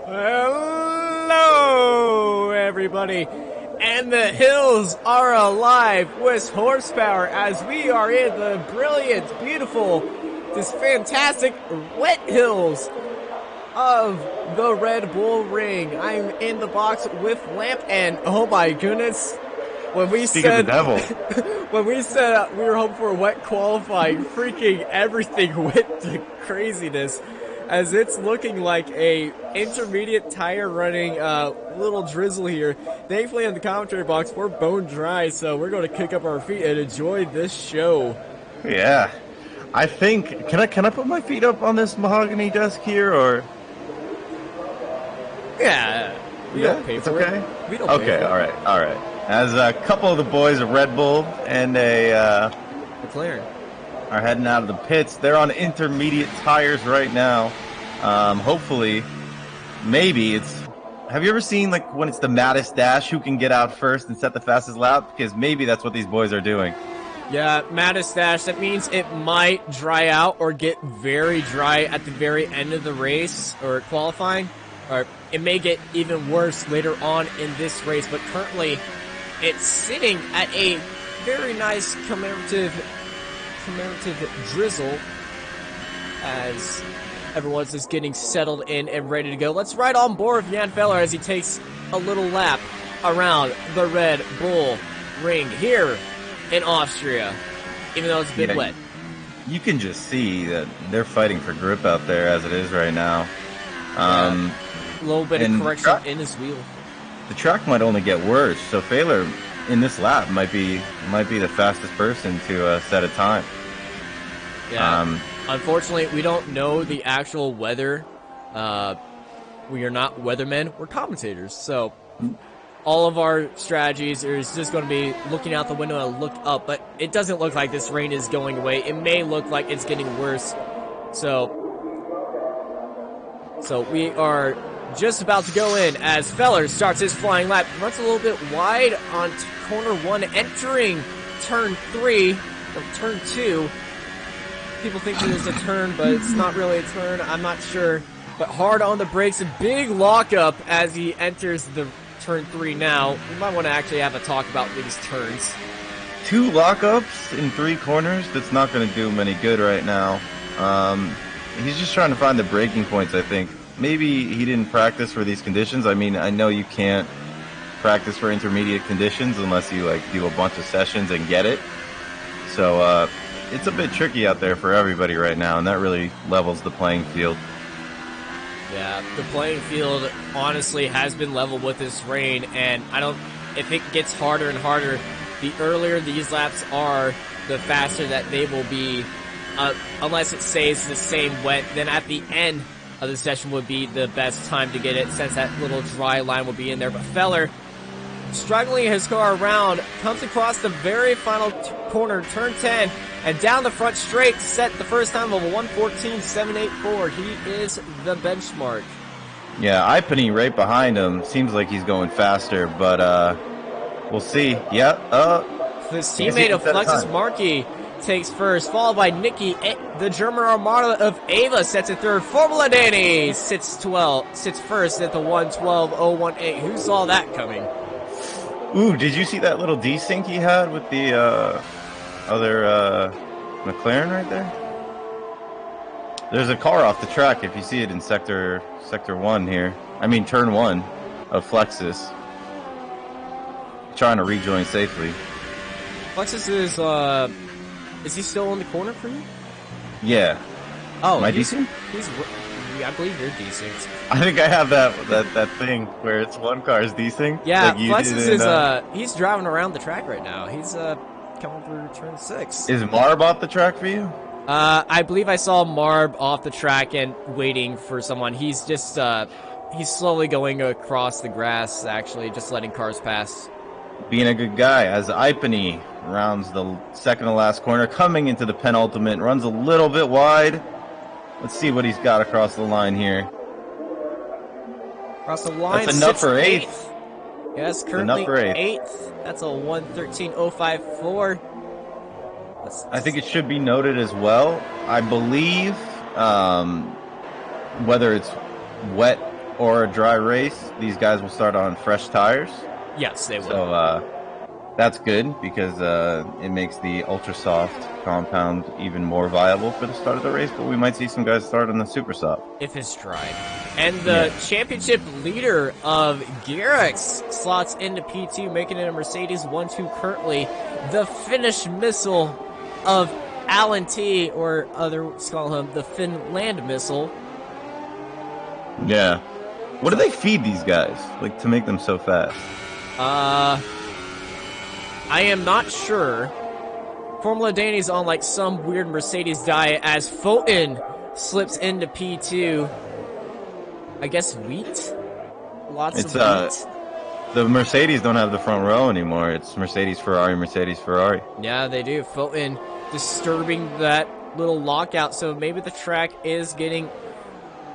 Hello, everybody. And the hills are alive with horsepower as we are in the brilliant, beautiful, this fantastic wet hills of the Red Bull Ring. I'm in the box with Lamp, and oh my goodness, when we said when we said we were hoping for a wet qualifying, freaking everything went to craziness, as it's looking like a intermediate tire running little drizzle here. Thankfully in the commentary box we're bone dry, so we're going to kick up our feet and enjoy this show. Yeah, I think can I put my feet up on this mahogany desk here, or yeah, we don't pay for okay? it. We don't okay, pay for all right. As a couple of the boys of Red Bull and a McLaren are heading out of the pits. They're on intermediate tires right now. Hopefully, maybe it's. Have you ever seen like when it's the maddest dash, who can get out first and set the fastest lap? Because maybe that's what these boys are doing. Yeah, maddest dash. That means it might dry out or get very dry at the very end of the race or qualifying, or it may get even worse later on in this race. But currently, it's sitting at a very nice commemorative drizzle as everyone's just getting settled in and ready to go. Let's ride on board with Jan Feller as he takes a little lap around the Red Bull Ring here in Austria, even though it's a bit wet. You can just see that they're fighting for grip out there as it is right now. A little bit of correction in his wheel. The track might only get worse, so Failer in this lap might be the fastest person to set a time. Yeah. Unfortunately, we don't know the actual weather. We are not weathermen. We're commentators. So all of our strategies is just going to be looking out the window and look up. But it doesn't look like this rain is going away. It may look like it's getting worse. So we are just about to go in as Feller starts his flying lap. Runs a little bit wide on corner 1, entering turn 3, or turn 2. People think it is a turn, but it's not really a turn. I'm not sure. But hard on the brakes, a big lockup as he enters the turn 3 now. We might want to actually have a talk about these turns. 2 lockups in 3 corners, that's not going to do him any good right now. He's just trying to find the braking points, I think. Maybe he didn't practice for these conditions. I mean, I know you can't practice for intermediate conditions unless you like do a bunch of sessions and get it. So it's a bit tricky out there for everybody right now, and that really levels the playing field. Yeah, the playing field honestly has been leveled with this rain, and if it gets harder and harder, the earlier these laps are, the faster that they will be, unless it stays the same wet. Then at the end of the session would be the best time to get it, since that little dry line will be in there. But Feller, struggling his car around, comes across the very final corner, turn 10, and down the front straight to set the first time of a 1:14.784. He is the benchmark. Yeah, Ipany right behind him. Seems like he's going faster, but we'll see. His teammate of Flexus Markey takes first, followed by Nicky, the German Armada of Ava, sets at third. Formula Danny sits first at the 1:12.018. Who saw that coming? Ooh, did you see that little desync he had with the other McLaren right there? There's a car off the track if you see it in sector 1 here. I mean turn 1 of Flexus. Trying to rejoin safely. Flexus is he still in the corner for you? Yeah. Oh, am I decent? I believe you're decent. I think I have that thing where it's one car's decent. Yeah, like Flexus is he's driving around the track right now. He's coming through turn 6. Is Marb off the track for you? I believe I saw Marb off the track and waiting for someone. He's just he's slowly going across the grass, actually, just letting cars pass. Being a good guy, as Ipany rounds the second to last corner, coming into the penultimate, runs a little bit wide. Let's see what he's got across the line here. Across the line, that's enough for 8th. Yes, currently 8th. That's a 1:13.054. I think it should be noted as well. I believe whether it's wet or a dry race, these guys will start on fresh tires. Yes, they will. So that's good because it makes the ultra soft compound even more viable for the start of the race. But we might see some guys start on the super soft if it's dry. And the championship leader of Garrix slots into P2, making it a Mercedes 1-2 currently. The Finnish missile of Alan T, or others call him the Finland missile. Yeah. What do they feed these guys, like, to make them so fast? I am not sure. Formula Danny's on like some weird Mercedes diet as Fulton slips into P2. I guess wheat? Lots of wheat. The Mercedes don't have the front row anymore. It's Mercedes, Ferrari, Mercedes, Ferrari. Yeah, they do. Fulton disturbing that little lockout, so maybe the track is getting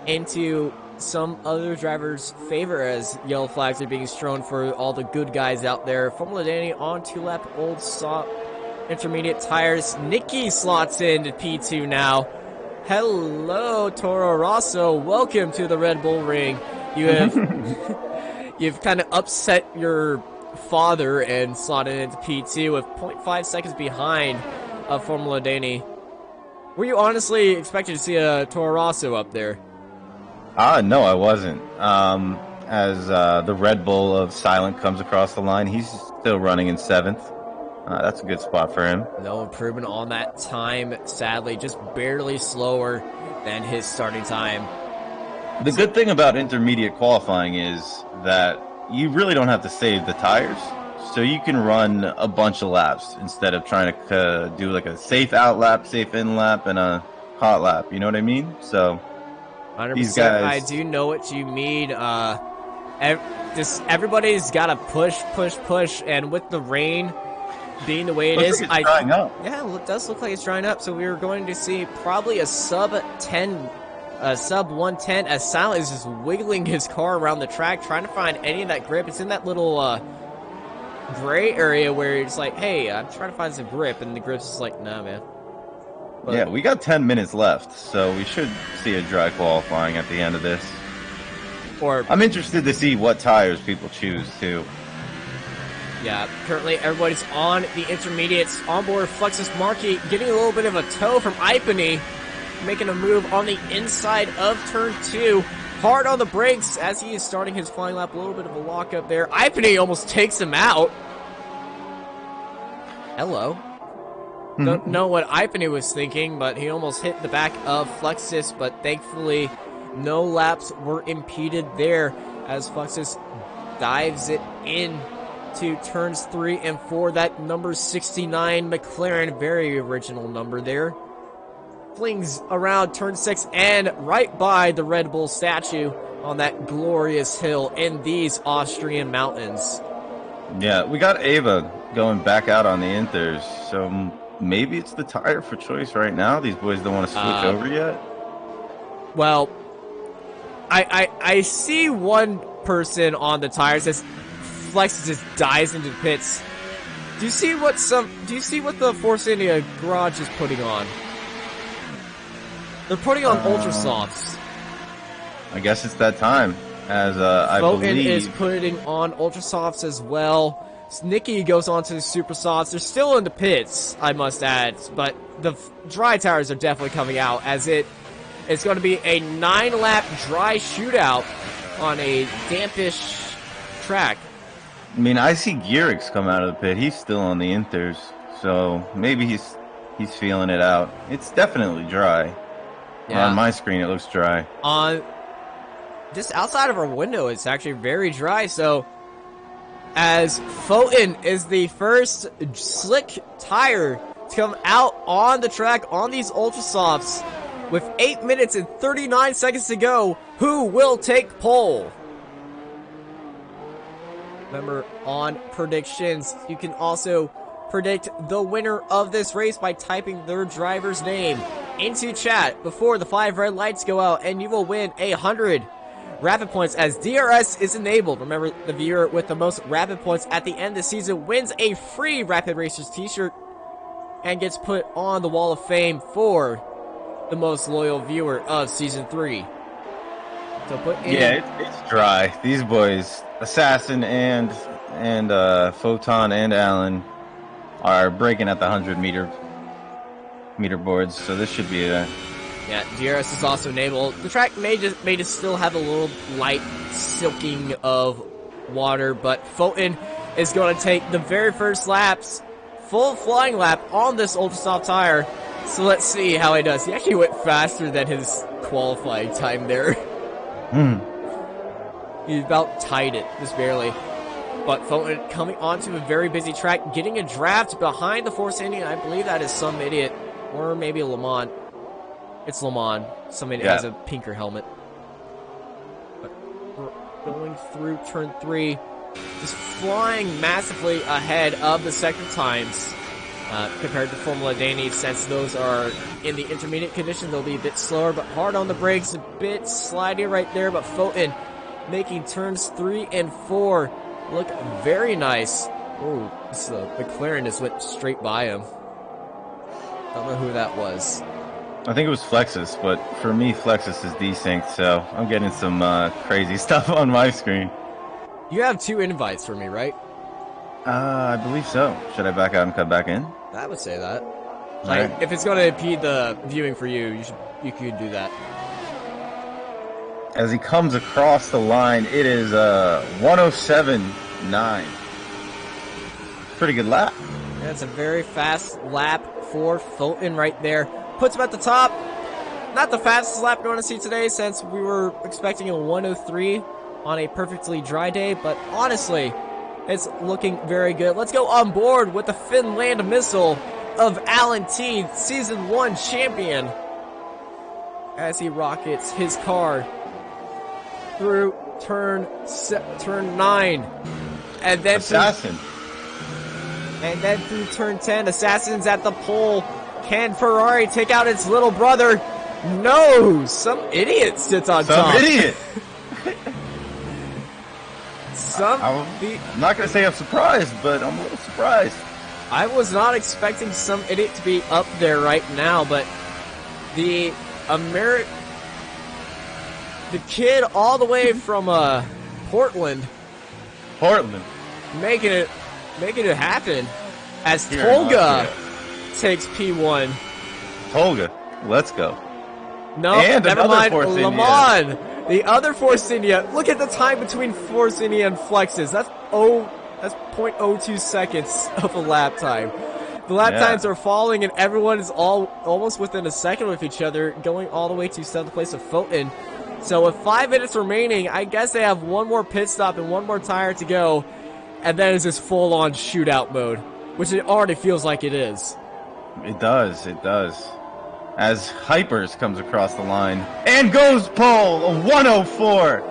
into some other drivers' favor as yellow flags are being strewn for all the good guys out there. Formula Danny on 2-lap old soft intermediate tires. Nicky slots into P2 now. Hello, Toro Rosso. Welcome to the Red Bull Ring. You have you've kind of upset your father and slotted into P2 with 0.5 seconds behind Formula Danny. Were you honestly expecting to see a Toro Rosso up there? No, I wasn't. As the Red Bull of Silent comes across the line, he's still running in 7th. That's a good spot for him. No improvement on that time, sadly. Just barely slower than his starting time. The good thing about intermediate qualifying is that you really don't have to save the tires. So you can run a bunch of laps instead of trying to do like a safe out lap, safe in lap, and a hot lap. You know what I mean? So 100%, these guys... I do know what you mean. Just everybody's got to push, and with the rain being the way it is, it's drying up. Yeah, it does look like it's drying up. So we were going to see probably a sub 110 as Silent is just wiggling his car around the track, trying to find any of that grip. It's in that little gray area where it's like, hey, I'm trying to find some grip, and the grip's just like, nah, man. But, yeah, we got 10 minutes left, so we should see a dry qualifying at the end of this. Or I'm interested to see what tires people choose, too. Yeah, currently everybody's on the intermediates. Onboard Flexus Markey getting a little bit of a tow from Ipany, making a move on the inside of turn 2. Hard on the brakes as he is starting his flying lap. A little bit of a lockup there. Ipany almost takes him out. Hello. Don't know what Ipany was thinking, but he almost hit the back of Flexus, but thankfully no laps were impeded there as Flexus dives it in to turns 3 and 4. That number 69 McLaren, very original number there, flings around turn 6 and right by the Red Bull statue on that glorious hill in these Austrian mountains. Yeah, we got Ava going back out on the Inters, so maybe it's the tire for choice right now. These boys don't want to switch over yet. Well, I see one person on the tires as Flex just dives into the pits. Do you see what the Force India garage is putting on? They're putting on Ultra Softs. I guess it's that time. As I Fulton believe is putting on Ultra Softs as well. Nicky goes on to the Super Softs. They're still in the pits, I must add, but the dry tires are definitely coming out as it's going to be a 9-lap dry shootout on a dampish track. I mean, I see Garrix come out of the pit. He's still on the Inters, so maybe he's feeling it out. It's definitely dry. Yeah. On my screen, it looks dry. On just outside of our window, it's actually very dry. So, as Fulton is the first slick tire to come out on the track on these Ultra Softs with 8 minutes and 39 seconds to go, who will take pole? Remember, on predictions, you can also predict the winner of this race by typing their driver's name into chat before the 5 red lights go out, and you will win 100 rapid points as DRS is enabled. Remember, the viewer with the most rapid points at the end of the season wins a free Rapid Racers t-shirt and gets put on the Wall of Fame for the most loyal viewer of Season 3. So put in. Yeah, it's dry. These boys, Assassin and Photon and Alan, are breaking at the 100 meter boards, so this should be a. Yeah, DRS is also enabled. The track may just still have a little light silking of water, but Photon is going to take the very first laps, full flying lap on this ultra soft tire. So let's see how he does. He actually went faster than his qualifying time there. He about tied it, just barely. But Photon coming onto a very busy track, getting a draft behind the Force India. I believe that is some idiot, or maybe a Le Mans. It's Le Mans. Somebody has a pinker helmet. But we're going through turn 3, just flying massively ahead of the sector times compared to Formula Dani, since those are in the intermediate condition. They'll be a bit slower, but hard on the brakes, a bit slidey right there. But Photon making turns 3 and 4 look very nice. Oh, this McLaren just went straight by him. Don't know who that was. I think it was Flexus, but for me, Flexus is desynced, so I'm getting some crazy stuff on my screen. You have 2 invites for me, right? I believe so. Should I back out and come back in? I would say that. Like, if it's going to impede the viewing for you, you could do that. As he comes across the line, it is 107.9. Pretty good lap. That's a very fast lap for Photon right there. Puts him at the top. Not the fastest lap we're going to see today, since we were expecting a 103 on a perfectly dry day, but honestly, it's looking very good. Let's go on board with the Finland missile of Alan T, Season 1 champion, as he rockets his car through turn 9, and then Assassin. Through turn 10. Assassin's at the pole. Can Ferrari take out its little brother? No! Some idiot sits on top. Some idiot! I'm not going to say I'm surprised, but I'm a little surprised. I was not expecting some idiot to be up there right now, but the kid all the way from Portland, making it happen as Tolga takes P1. Tolga, let's go. No, and never mind. Le Mans, the other Force India. Look at the time between Force India and Flexus. That's 0.02 seconds of a lap time. The lap times are falling, and everyone is almost within a second with each other, going all the way to 7th place of Photon. So with 5 minutes remaining, I guess they have one more pit stop and one more tire to go, and then it's just full-on shootout mode, which it already feels like it is. It does. As Hypers comes across the line and goes pole, a 104.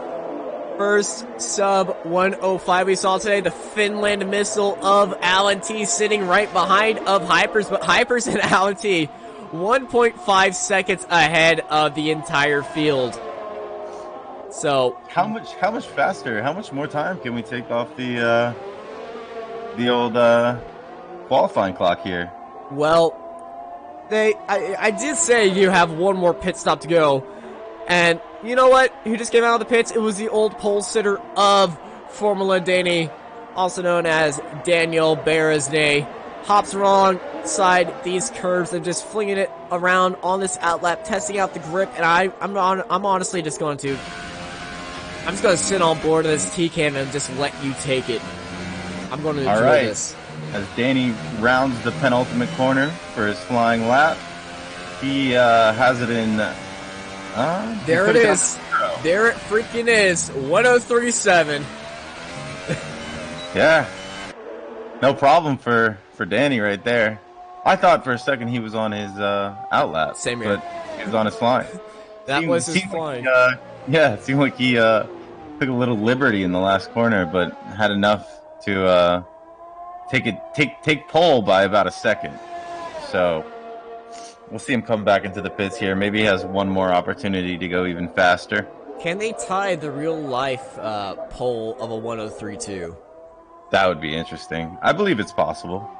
First sub 105 we saw today, the Finland missile of Alan T sitting right behind of Hypers, but Hypers and Alan T 1.5 seconds ahead of the entire field. So how much faster? How much more time can we take off the old qualifying clock here? Well, I did say you have one more pit stop to go, and you know what? Who just came out of the pits? It was the old pole sitter of Formula Dani, also known as Daniel Berezne. Hops alongside these curves and just flinging it around on this outlap, testing out the grip, and I'm honestly just going to sit on board of this T-Can and just let you take it. I'm going to enjoy this. As Danny rounds the penultimate corner for his flying lap, he has it in. There it is. There it freaking is. 103.7. Yeah. No problem for Danny right there. I thought for a second he was on his outlap. Same here. But he was on his flying. Was his flying. It seemed like he took a little liberty in the last corner, but had enough to take pole by about a second. So we'll see him come back into the pits here. Maybe he has one more opportunity to go even faster. Can they tie the real life pole of a 103.2? That would be interesting. I believe it's possible.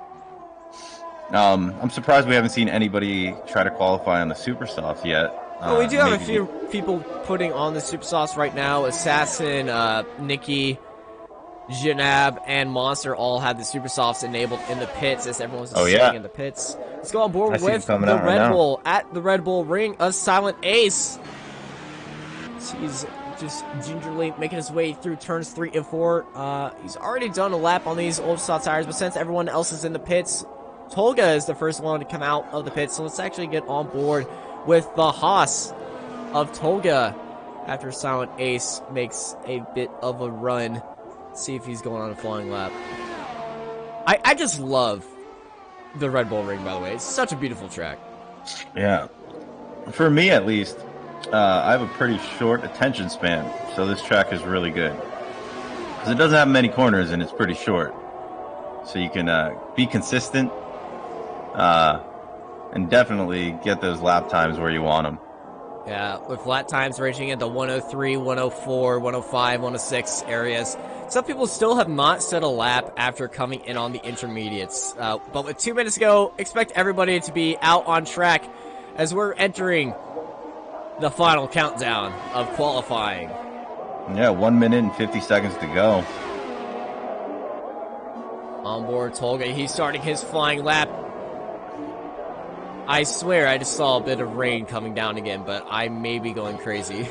I'm surprised we haven't seen anybody try to qualify on the super softs yet. Well, we do have a few people putting on the super softs right now. Assassin, Nikki, Janab, and Monster all have the super softs enabled in the pits as everyone's sitting in the pits. Let's go on board with the Red Bull at the Red Bull Ring of Silent Ace. He's just gingerly making his way through turns 3 and 4. He's already done a lap on these old style tires, but since everyone else is in the pits, Tolga is the first one to come out of the pits. So let's actually get on board with the Haas of Tolga after Silent Ace makes a bit of a run. See if he's going on a flying lap. I just love the Red Bull Ring, by the way. It's such a beautiful track. Yeah. For me, at least, I have a pretty short attention span, so this track is really good. Because it doesn't have many corners, and it's pretty short. So you can be consistent and definitely get those lap times where you want them. Yeah, with lap times ranging in the 103, 104, 105, 106 areas. Some people still have not set a lap after coming in on the intermediates. But with 2 minutes to go, expect everybody to be out on track as we're entering the final countdown of qualifying. Yeah, 1 minute and 50 seconds to go. On board Tolga, he's starting his flying lap. I swear I just saw a bit of rain coming down again, but I may be going crazy.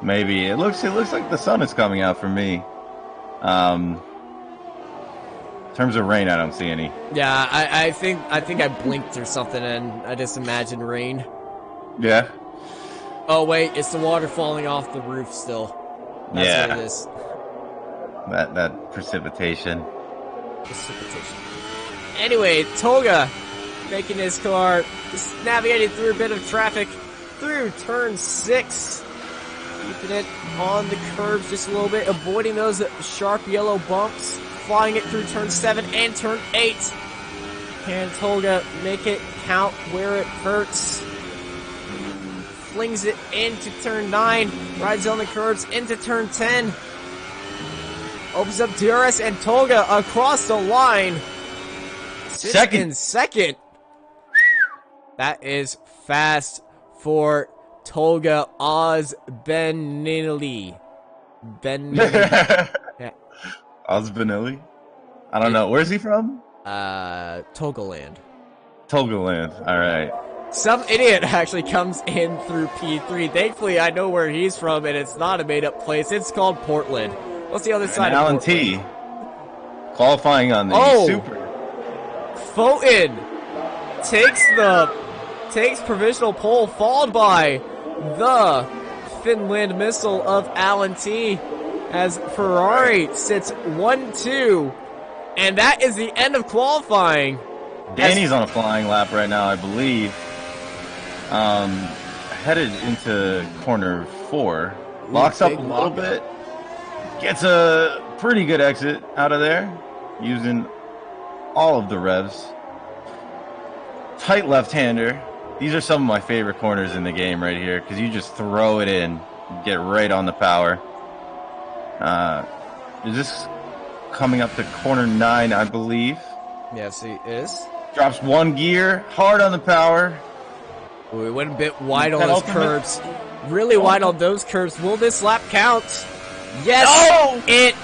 Maybe. It looks like the sun is coming out for me. In terms of rain, I don't see any. Yeah, I think I blinked or something and I just imagined rain. Yeah. Oh wait, it's the water falling off the roof still. That's what it is. That precipitation. Anyway, Tolga making his car, just navigating through a bit of traffic through turn 6. Keeping it on the curbs just a little bit, avoiding those sharp yellow bumps, flying it through turn 7 and turn 8. Can Tolga make it count where it hurts? Flings it into turn 9, rides on the curbs into turn 10. Opens up DRS and Tolga across the line. Second. That is fast for Tolga Ozbenili. Yeah. Ozbenili? I don't know. Where's he from? Togoland. Togoland. All right. Some idiot actually comes in through P3. Thankfully, I know where he's from, and it's not a made-up place. It's called Portland. What's the other side of Alan Portland? T. Qualifying on the Super. Foten takes provisional pole, followed by the Finland missile of Alan T. As Ferrari sits 1-2, and that is the end of qualifying. Danny's on a flying lap right now, I believe. Headed into corner 4, locks up a little bit, gets a pretty good exit out of there, using all of the revs. Tight left-hander. These are some of my favorite corners in the game right here, because you just throw it in, get right on the power. Is this coming up to corner 9, I believe? Yes, he is. Drops 1 gear, hard on the power. Ooh, we went a bit wide on those curbs. Really wide on those curves. Will this lap count? Yes, it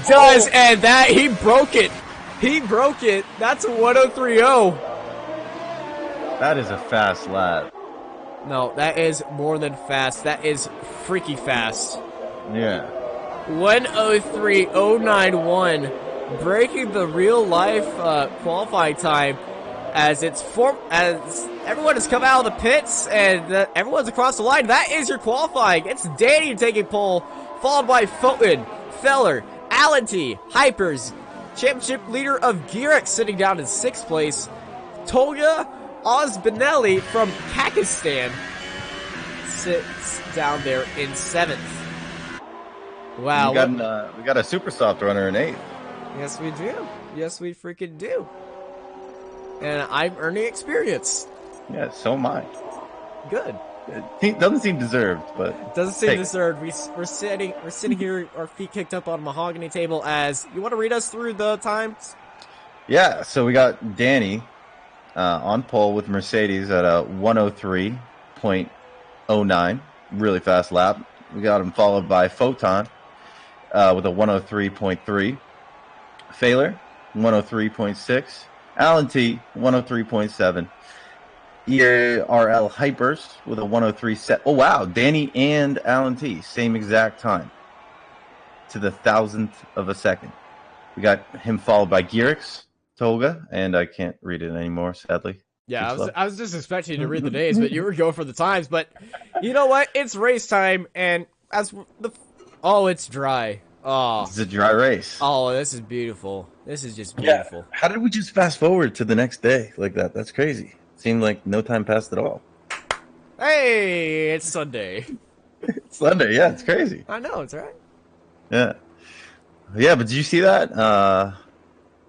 does, and that he broke it. He broke it. That's a 103.0. That is a fast lap. No, that is more than fast. That is freaky fast. Yeah. 103.091, breaking the real life qualifying time as everyone has come out of the pits and everyone's across the line. That is your qualifying. It's Danny taking pole, followed by Foten, Feller, Alan T, Hypers, championship leader of Gierek sitting down in 6th place. Tolga Ozbeneli from Pakistan sits down there in 7th. Wow. We got a super soft runner in 8th. Yes, we do. Yes, we freaking do. And I'm earning experience. Yeah, so am I. Good. It doesn't seem deserved, but it doesn't seem deserved. We're sitting here, our feet kicked up on a mahogany table. As you want to read us through the times? Yeah. So we got Danny on pole with Mercedes at a 103.09, really fast lap. We got him followed by Photon with a 103.3, Failer 103.6, Alan T 103.7, ERL Hypers with a 103 set. Oh wow, Danny and Alan T, same exact time to the thousandth of a second. We got him followed by Gearix, Tolga, and I can't read it anymore, sadly. Yeah, I was just expecting you to read the names, but you were going for the times. But you know what? It's race time, and it's dry. Oh, it's a dry race. Oh, this is beautiful. This is just beautiful. Yeah. How did we just fast forward to the next day like that? That's crazy. Seemed like no time passed at all. Hey, it's Sunday. It's Sunday, yeah, it's crazy. I know, it's all right. Yeah. Yeah, but did you see that?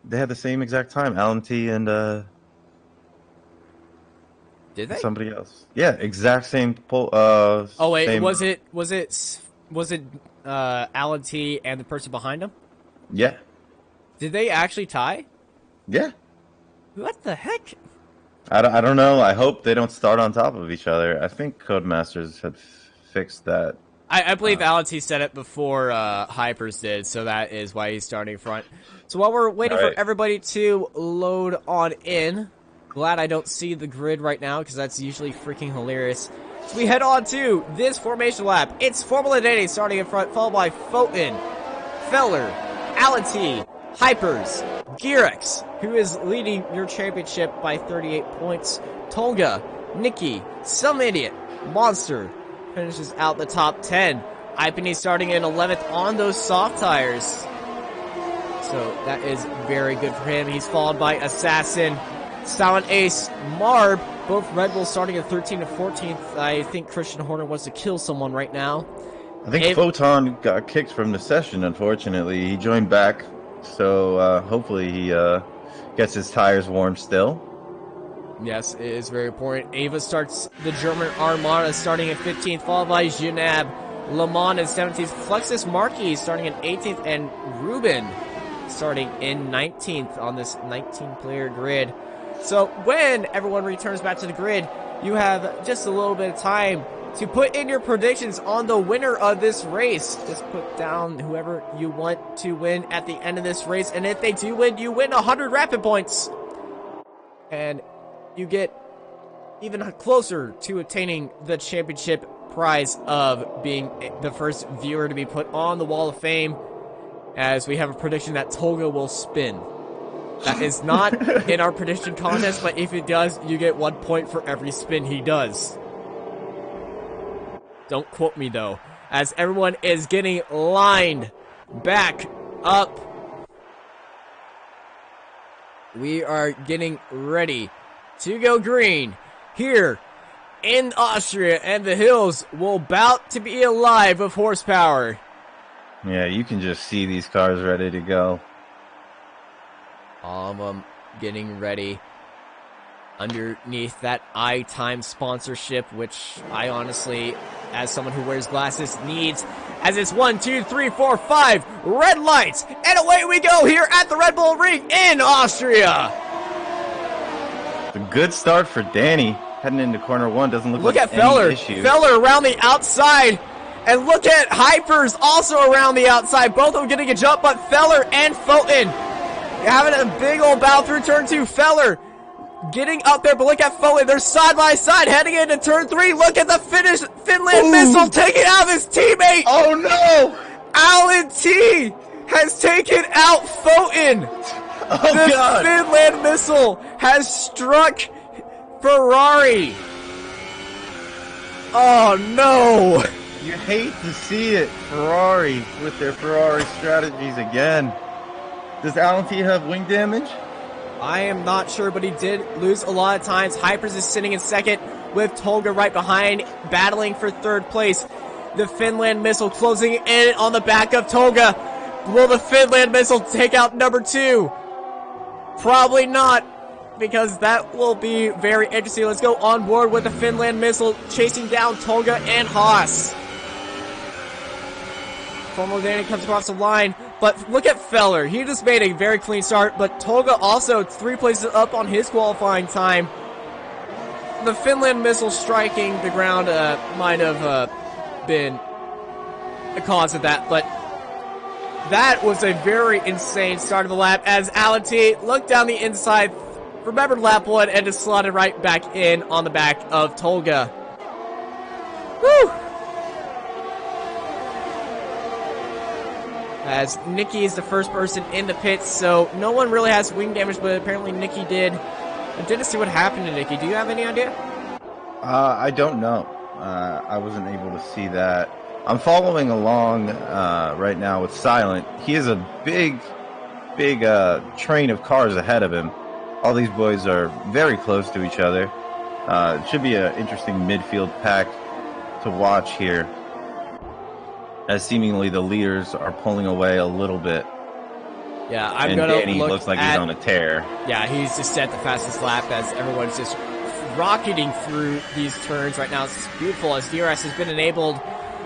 They had the same exact time, Alan T and did they? Somebody else. Yeah, exact same poll. Oh wait, same... was it Alan T and the person behind him? Yeah. Did they actually tie? Yeah. What the heck? I don't know. I hope they don't start on top of each other. I think Codemasters had fixed that. I believe Alan T said it before Hypers did, so that is why he's starting front. So while we're waiting for everybody to load on in, glad I don't see the grid right now, because that's usually freaking hilarious. So we head on to this formation lap. It's Formula Danny starting in front, followed by Foten, Feller, Alan T, Hypers, Gearix, who is leading your championship by 38 points, Tolga, Nikki, Some Idiot, Monster, finishes out the top 10. Ipany starting in 11th on those soft tires. So that is very good for him. He's followed by Assassin, Silent Ace, Marb, both Red Bulls starting at 13th and 14th. I think Christian Horner wants to kill someone right now. I think Photon got kicked from the session, unfortunately. He joined back, so hopefully he gets his tires warm still. Yes, it is very important. Ava starts the German Armada starting at 15th, followed by Janab, Le Mans in 17th, Fluxus Marquis starting in 18th, and Ruben starting in 19th on this 19-player grid. So when everyone returns back to the grid, you have just a little bit of time to put in your predictions on the winner of this race. Just put down whoever you want to win at the end of this race, and if they do win, you win 100 rapid points. And you get even closer to attaining the championship prize of being the first viewer to be put on the Wall of Fame, as we have a prediction that Tolga will spin. That is not in our prediction contest, but if it does, you get 1 point for every spin he does. Don't quote me, though, as everyone is getting lined back up. We are getting ready to go green here in Austria, and the hills will about to be alive with horsepower. Yeah, you can just see these cars ready to go. All of them getting ready underneath that iTime sponsorship, which I honestly, as someone who wears glasses, needs, as it's 1, 2, 3, 4, 5 red lights, and away we go here at the Red Bull Ring in Austria. A good start for Danny heading into corner one. Doesn't look like at Feller. Any issue. Feller around the outside, and look at Hypers also around the outside. Both of them getting a jump, but Feller and Foten having a big old bow through turn 2. Feller getting up there, but look at Foten. They're side by side heading into turn 3. Look at the Finland missile taking out his teammate. Oh no! Alan T has taken out Foten. Oh the God! Finland missile has struck Ferrari. Oh no! You hate to see it. Ferrari with their Ferrari strategies again. Does Alan T have wing damage? I am not sure, but he did lose a lot of times. Hypers is sitting in second with Tolga right behind, battling for third place. The Finland missile closing in on the back of Tolga. Will the Finland missile take out number 2? Probably not, because that will be very interesting. Let's go on board with the Finland missile chasing down Tolga and Haas. Formula Danny comes across the line. But look at Feller. He just made a very clean start, but Tolga also 3 places up on his qualifying time. The Finland missile striking the ground might have been the cause of that, but that was a very insane start of the lap as Alan T looked down the inside, remembered lap 1, and just slotted right back in on the back of Tolga. Woo! As Nikki is the first person in the pits, so no one really has wing damage, but apparently Nikki did. I didn't see what happened to Nikki. Do you have any idea? I don't know. I wasn't able to see that. I'm following along right now with Silent. He has a big train of cars ahead of him. All these boys are very close to each other. It should be an interesting midfield pack to watch here, as seemingly the leaders are pulling away a little bit. Yeah, I'm and gonna Danny look looks like at, he's on a tear. Yeah, he's just set the fastest lap as everyone's just rocketing through these turns right now. It's beautiful as DRS has been enabled.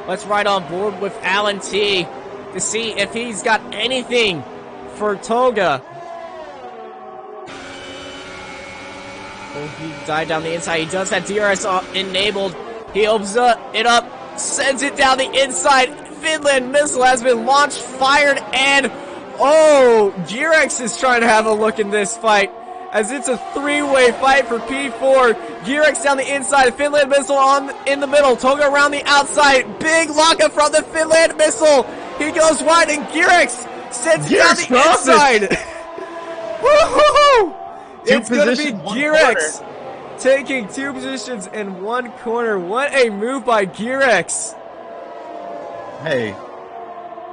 Let's ride on board with Alan T to see if he's got anything for Tolga. Oh, he died down the inside. He does have DRS enabled. He opens it up, sends it down the inside. Finland missile has been launched, fired, and oh, Girex is trying to have a look in this fight as it's a 3-way fight for P4. Girex down the inside, Finland missile in the middle, Tolga around the outside. Big lockup from the Finland missile. He goes wide and Girex sends it down the inside. Woohoo! It's going to be Girex taking 2 positions in 1 corner. What a move by Girex. Hey,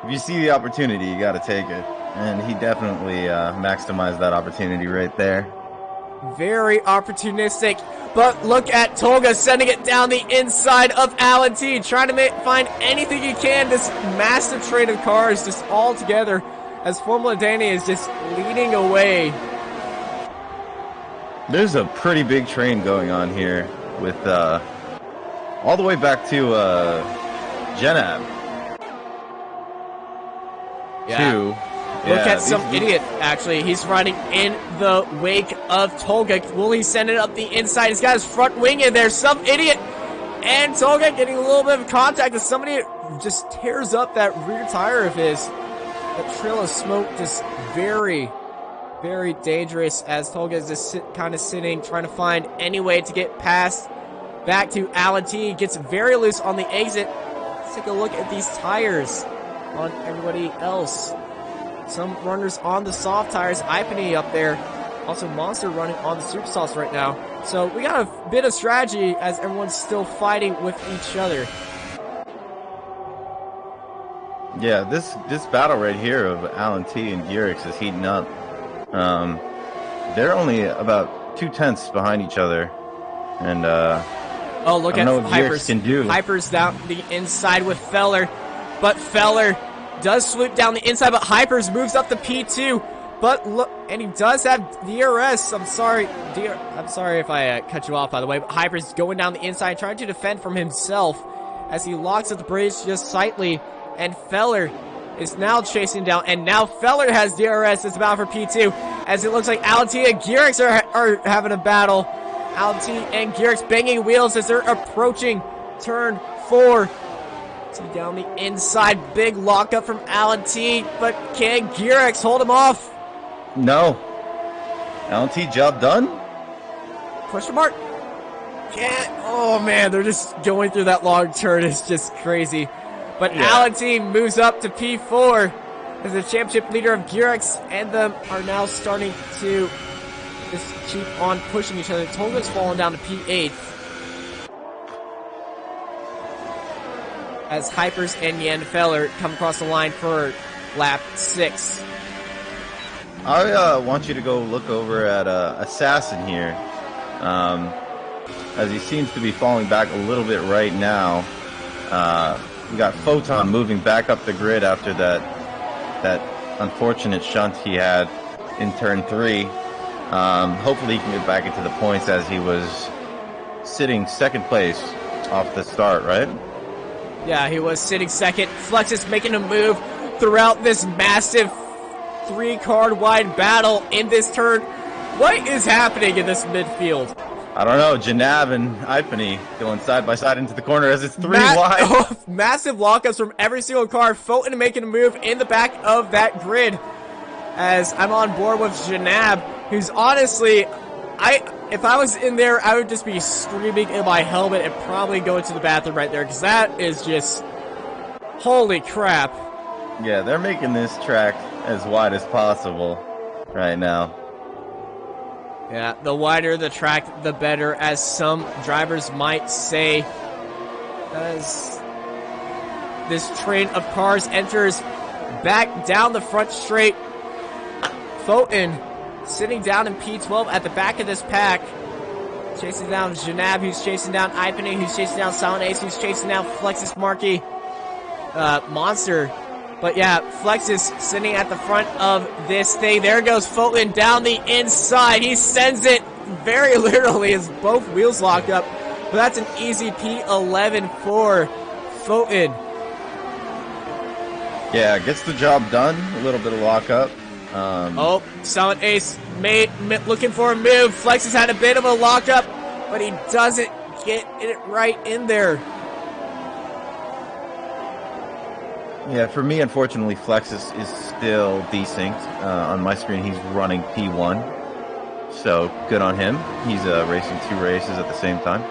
if you see the opportunity, you got to take it. And he definitely maximized that opportunity right there. Very opportunistic. But look at Tolga sending it down the inside of Alan T, trying to find anything he can. This massive train of cars just all together as Formula Danny is just leading away. There's a pretty big train going on here with all the way back to Genab. Yeah. Look at some idiot, actually. He's riding in the wake of Tolga. Will he send it up the inside? He's got his front wing in there. Some idiot. And Tolga getting a little bit of contact as somebody just tears up that rear tire of his. That trail of smoke just very, very dangerous as Tolga is just kind of sitting, trying to find any way to get past. Back to Alan T. Gets very loose on the exit. Let's take a look at these tires on everybody else. Some runners on the soft tires, Ipany up there. Also Monster running on the super softs right now. So we got a bit of strategy as everyone's still fighting with each other. Yeah, this battle right here of Alan T and Girex is heating up. They're only about 2/10 behind each other. And oh, look at Hypers can do. Hypers down the inside with Feller. But Feller does swoop down the inside, but Hypers moves up to P2. But look, and he does have DRS. I'm sorry if I cut you off, by the way. But Hypers going down the inside, trying to defend from himself as he locks at the bridge just slightly. And Feller is now chasing down, and now Feller has DRS. It's about for P2, as it looks like Alan T and Girex are having a battle. Alan T and Girex banging wheels as they're approaching turn 4. T down the inside, big lockup from Alan T, but can Girex hold him off? No. Alan T, job done? Question mark? Can't. Oh man, they're just going through that long turn. It's just crazy. But yeah. Alan T moves up to P4 as the championship leader of Girex and them are now starting to just keep on pushing each other. Tolga's fallen down to P8. As Hypers and Jan Feller come across the line for lap 6. I want you to go look over at Assassin here, as he seems to be falling back a little bit right now. We got Photon moving back up the grid after that unfortunate shunt he had in turn 3. Hopefully he can get back into the points as he was sitting second place off the start, right? Yeah, he was sitting second. Flex is making a move. throughout this massive 3-car wide battle in this turn. What is happening in this midfield? I don't know. Janab and Ipany going side by side into the corner as it's 3 wide. Massive lockups from every single car. Fulton making a move in the back of that grid. As I'm on board with Janab, who's honestly, if I was in there, I would just be screaming in my helmet and probably go into the bathroom right there, because that is just, holy crap. Yeah, they're making this track as wide as possible right now. Yeah, the wider the track, the better, as some drivers might say. As this train of cars enters back down the front straight, Fulton sitting down in P12 at the back of this pack, chasing down Janab, who's chasing down Ipany, who's chasing down Silent Ace, who's chasing down Flexus Markey, Monster. But yeah, Flexus sitting at the front of this thing. There goes Fulton down the inside. He sends it very literally as both wheels lock up. But that's an easy P11 for Fulton. Yeah, gets the job done. A little bit of lockup. Silent Ace looking for a move. Flexus had a bit of a lockup, but he doesn't get it right in there. Yeah, for me, unfortunately, Flexus is still desynced. On my screen, he's running P1. So, good on him. He's racing 2 races at the same time.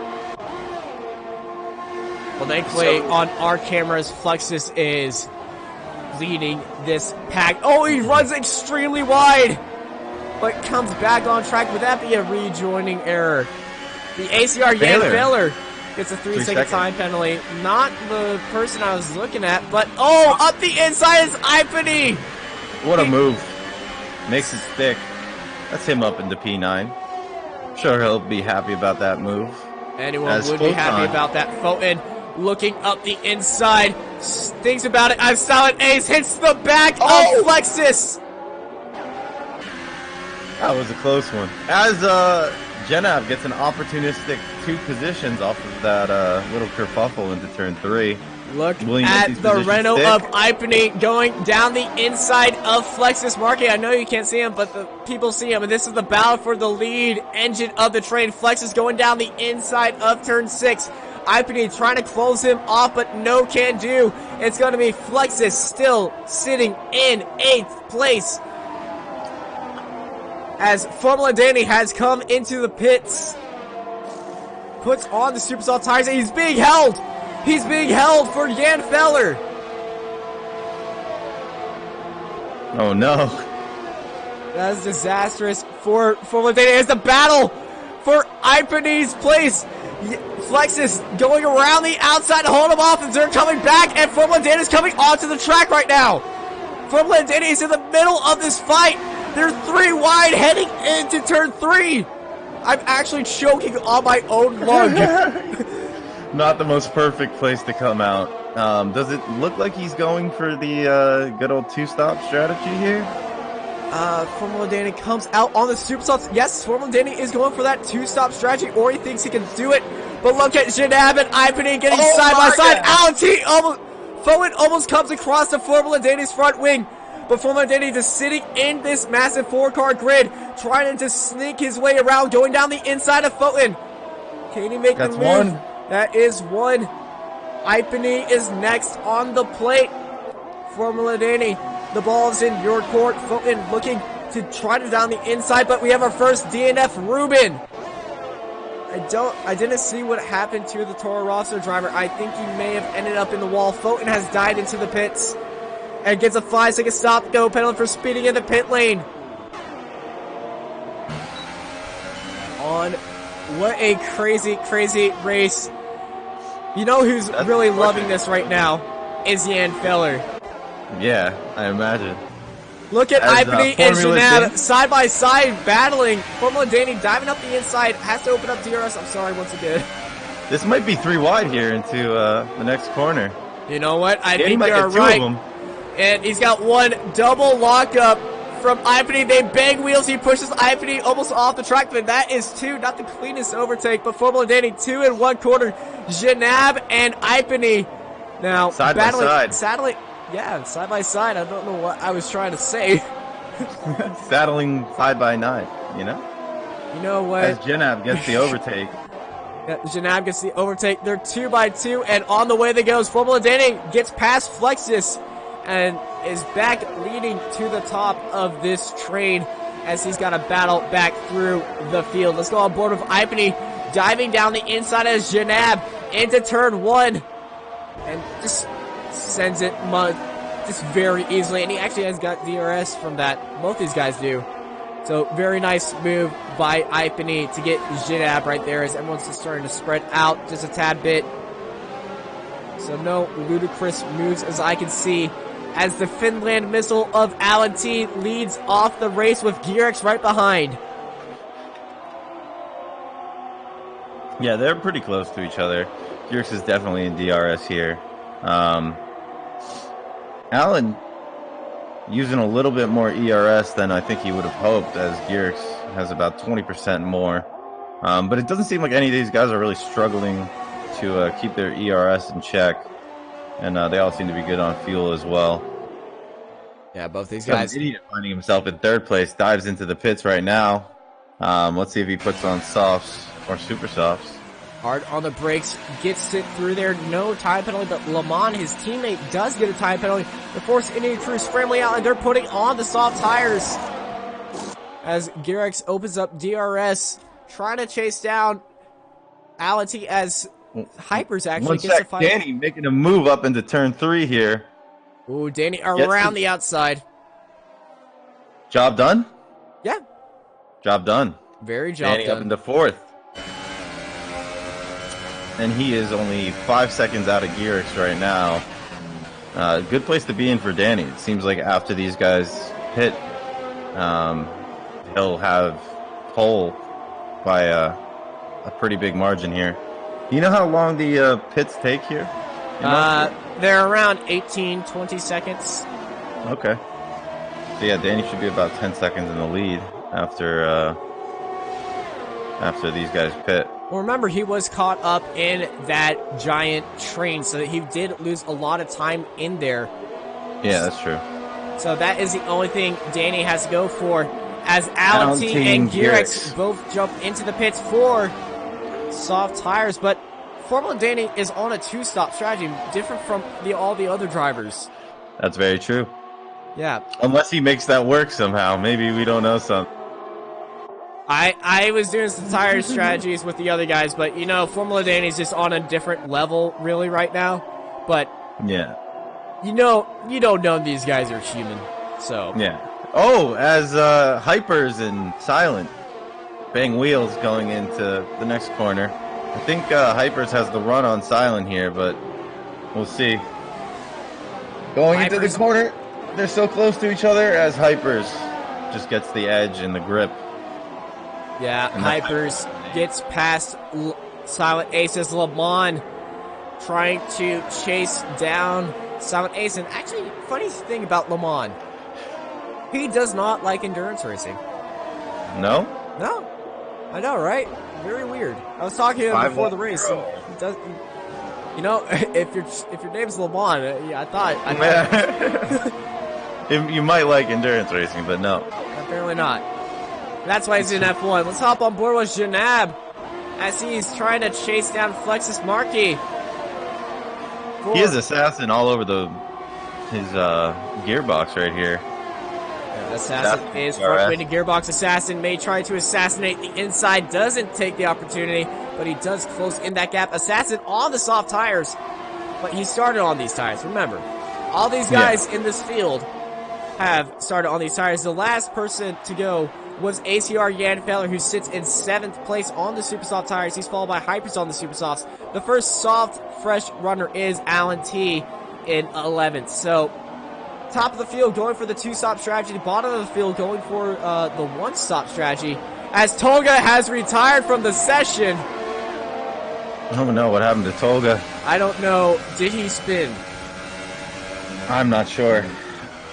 Well, thankfully, on our cameras, Flexus is leading this pack. Oh, he runs extremely wide, but comes back on track. Would that be a rejoining error? The ACR Jan Feller gets a 3-second time penalty. Not the person I was looking at, but up the inside is Ipany. What a move. Makes it stick. That's him up into P9. I'm sure he'll be happy about that move. Anyone would be happy about that. Fulton looking up the inside, thinks about it. Silent Ace hits the back of Flexus. That was a close one. As Janab gets an opportunistic 2 positions off of that little kerfuffle into turn 3. Look at the Renault of Ipany going down the inside of Flexus Markey. I know you can't see him, but the people see him. And this is the battle for the lead engine of the train. Flexus going down the inside of turn 6. Ipany trying to close him off, but no can do. It's going to be Flexus still sitting in 8th place, as Formula Danny has come into the pits, puts on the Super Soft tires, and he's being held. He's being held for Jan Feller. Oh no. That is disastrous for Formula Danny. It's the battle for Ipany's place. Flexus going around the outside to hold him off, and they're coming back, and Formula Danny is coming onto the track right now. Formula Danny is in the middle of this fight. They're 3 wide heading into turn 3. I'm actually choking on my own lung. Not the most perfect place to come out. Does it look like he's going for the good old 2-stop strategy here? Formula Danny comes out on the Super Softs. Yes, Formula Danny is going for that 2-stop strategy, or he thinks he can do it. But look at Janab and Ipany getting side by side. Fulton almost comes across the Formula Danny's front wing. But Formula Danny just sitting in this massive 4-car grid, trying to sneak his way around, going down the inside of Fulton. Can he make the move? One. That is one. Ipany is next on the plate. Formula Danny, the ball's in your court. Fulton looking to try to down the inside, but we have our first DNF Ruben. I didn't see what happened to the Toro Rosso driver. I think he may have ended up in the wall. Fulton has died into the pits and gets a 5-second stop go penalty for speeding in the pit lane. What a crazy, crazy race. You know who's really loving this right now is Jan Feller. Yeah, I imagine. Look at Ipany and Janab side by side battling. Formula Danny diving up the inside, has to open up DRS. I'm sorry once again. This might be 3 wide here into the next corner. You know what? I Danny think you're right. And he's got one double lockup from Ipany. They bang wheels. He pushes Ipany almost off the track, but that is 2. Not the cleanest overtake, but Formula Danny 2 in 1 corner. Janab and Ipany now side by side. Sadly, Yeah, side by side. I don't know what I was trying to say. Saddling 5x9, you know? You know what? As Jenab gets the overtake. Janab gets the overtake. They're 2x2, and on the way they goes. Formula Danny gets past Flexus and is back leading to the top of this train as he's got to battle back through the field. Let's go on board with Ipany diving down the inside as Janab into turn 1 and just sends it just very easily. And he actually has got DRS from that. Both these guys do. So very nice move by Ipany to get Janab right there as everyone's just starting to spread out just a tad bit. So no ludicrous moves as I can see as the Finland missile of Alan T leads off the race with Gearx right behind. Yeah, they're pretty close to each other. Gearx is definitely in DRS here. Alan using a little bit more ERS than I think he would have hoped, as Gearx has about 20% more. But it doesn't seem like any of these guys are really struggling to keep their ERS in check. And they all seem to be good on fuel as well. Yeah, both these guys. Some idiot finding himself in third place dives into the pits right now. Let's see if he puts on softs or super softs. Hard on the brakes, gets it through there, no time penalty, but Lamont, his teammate, does get a time penalty. The Force Indian crew scrambling out, and they're putting on the soft tires. As Gearx opens up DRS, trying to chase down Ality as Hypers actually gets a fight. Danny making a move up into turn 3 here. Ooh, Danny around the outside. Job done? Yeah. Job done. Very job Danny done. up into 4th. And he is only 5 seconds out of Gearx right now. Good place to be in for Danny. It seems like after these guys hit, he'll have pole by a pretty big margin here. You know how long the pits take here? They're around 18, 20 seconds. Okay. So yeah, Danny should be about 10 seconds in the lead after these guys pit. Well, remember, he was caught up in that giant train, so that he did lose a lot of time in there. Yeah, that's true. So that is the only thing Danny has to go for, as Alan T and Gearx both jump into the pits for soft tires. But Formula Danny is on a 2-stop strategy, different from all the other drivers. That's very true. Yeah. Unless he makes that work somehow. Maybe we don't know something. I was doing some tire strategies with the other guys, but, you know, Formula Danny's just on a different level, really, right now. But, yeah, you don't know these guys are human, so. Yeah. Oh, as Hypers and Silent bang wheels going into the next corner. I think Hypers has the run on Silent here, but we'll see. Going into the corner, they're so close to each other as Hypers just gets the edge and the grip. Yeah, Hypers gets past Silent Aces. Lamont trying to chase down Silent Ace. And actually, funny thing about Lamont, he does not like endurance racing. No? No. I know, right? Very weird. I was talking to him before the race. And he does, you know, if your name's Lamont, yeah, I thought You might like endurance racing, but no. Apparently not. That's why he's in F1. Let's hop on board with Janab as he's trying to chase down Flexus Markey. He is assassin all over his gearbox right here. Yeah, assassin is front-winged gearbox. Assassin may try to assassinate the inside. Doesn't take the opportunity, but he does close in that gap. Assassin on the soft tires, but he started on these tires. Remember, all these guys in this field have started on these tires. The last person to go was ACR Yanfeller, who sits in 7th place on the super soft tires. He's followed by Hypers on the super softs. The first soft, fresh runner is Alan T in 11th. So, top of the field going for the 2-stop strategy. Bottom of the field going for the 1-stop strategy. As Tolga has retired from the session. Oh no, what happened to Tolga? I don't know. Did he spin? I'm not sure.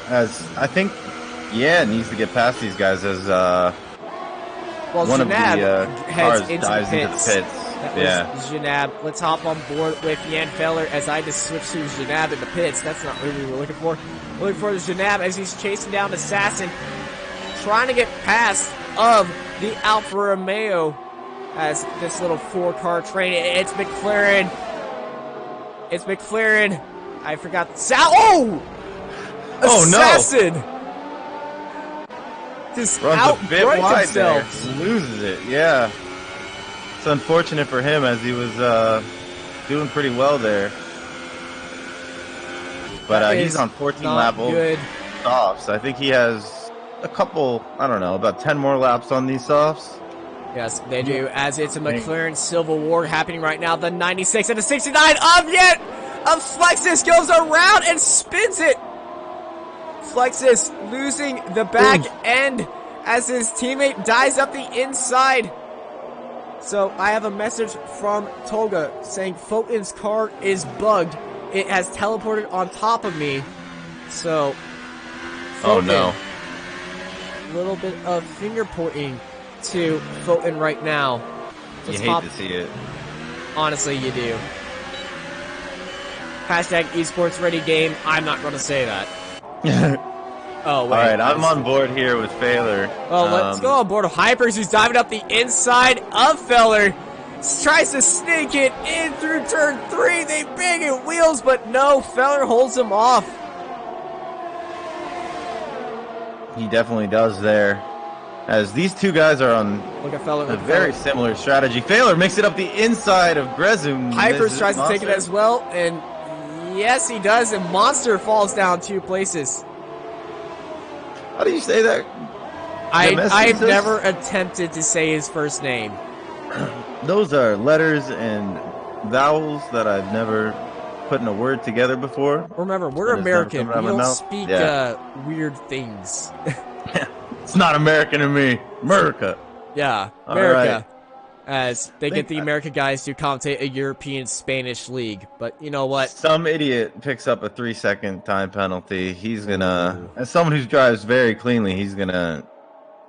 As I think, yeah, it needs to get past these guys as one of the cars dives into the pits. That was Janab. Let's hop on board with Jan Feller as I just switched to Janab in the pits. That's not what we were looking for. Looking for the Janab as he's chasing down Assassin, trying to get past of the Alfa Romeo as this little 4-car train. It's McLaren. It's McLaren. I forgot the sound. Oh! Assassin! No. Just runs a bit wide himself. there. Loses it, yeah. It's unfortunate for him as he was doing pretty well there. But he's on 14 lap softs. I think he has a couple, I don't know, about 10 more laps on these softs. Yes, they do, as it's a McLaren Civil War happening right now. The 96 and the 69 of Flexus goes around and spins it. Flexus losing the back end as his teammate dives up the inside. So I have a message from Tolga saying Fulton's car is bugged. It has teleported on top of me. So, Fulton, oh no. A little bit of finger pointing to Fulton right now. You hate to see it. Honestly, you do. Hashtag esports ready game. I'm not going to say that. Oh, wait. Alright, I'm on board here with Feller. Well, let's go on board with Hypers, who's diving up the inside of Feller. Tries to sneak it in through turn 3. They bang at wheels, but no, Feller holds him off. He definitely does there. As these two guys are on a very similar strategy. Feller makes it up the inside of Grezum. Hypers tries to take it as well, and yes, he does, and Monster falls down 2 places. How do you say that? I've never attempted to say his first name. Those are letters and vowels that I've never put in a word together before. Remember, we're American. We don't speak weird things. It's not American to me. America. Yeah, America. As they get the American guys to commentate a European Spanish league. But you know what? Some idiot picks up a 3-second time penalty. He's gonna, as someone who drives very cleanly, he's gonna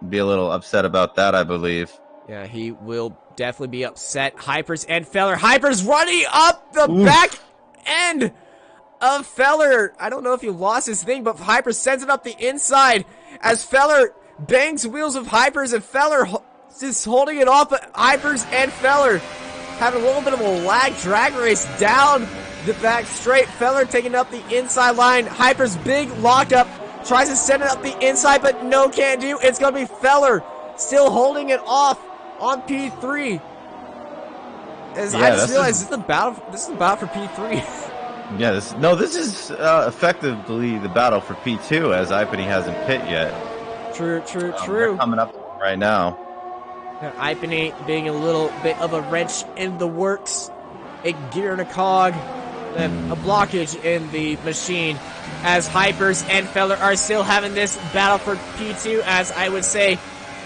be a little upset about that, I believe. Yeah, he will definitely be upset. Hypers and Feller. Hypers running up the back end of Feller. I don't know if he lost his thing, but Hypers sends it up the inside as Feller bangs wheels of Hypers, and Feller just holding it off. But Hypers and Feller have a little bit of a lag drag race down the back straight. Feller taking up the inside line. Hypers big lockup. Tries to send it up the inside, but no, can't do. It's going to be Feller still holding it off on P3. As I just realized this is the battle for P3. Yeah, this is effectively the battle for P2 as Ipany hasn't pit yet. True. They're coming up right now. Ipany being a little bit of a wrench in the works, a gear in a cog, then a blockage in the machine. As Hypers and Feller are still having this battle for P2, as I would say.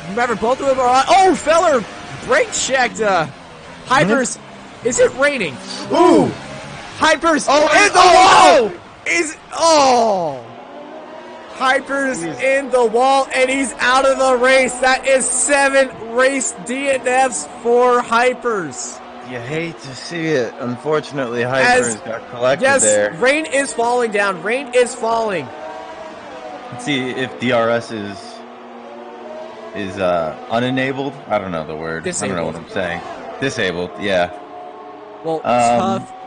Remember, both of them are on. Oh, Feller brake checked. Hypers, is it raining? Ooh! Hypers in the wall! Hypers in the wall, and he's out of the race. That is 7 race DNFs for Hypers. You hate to see it. Unfortunately, Hypers got collected there. Yes, rain is falling down. Rain is falling. Let's see if DRS is unenabled. I don't know the word. Disabled. I don't know what I'm saying. Disabled, yeah. Well,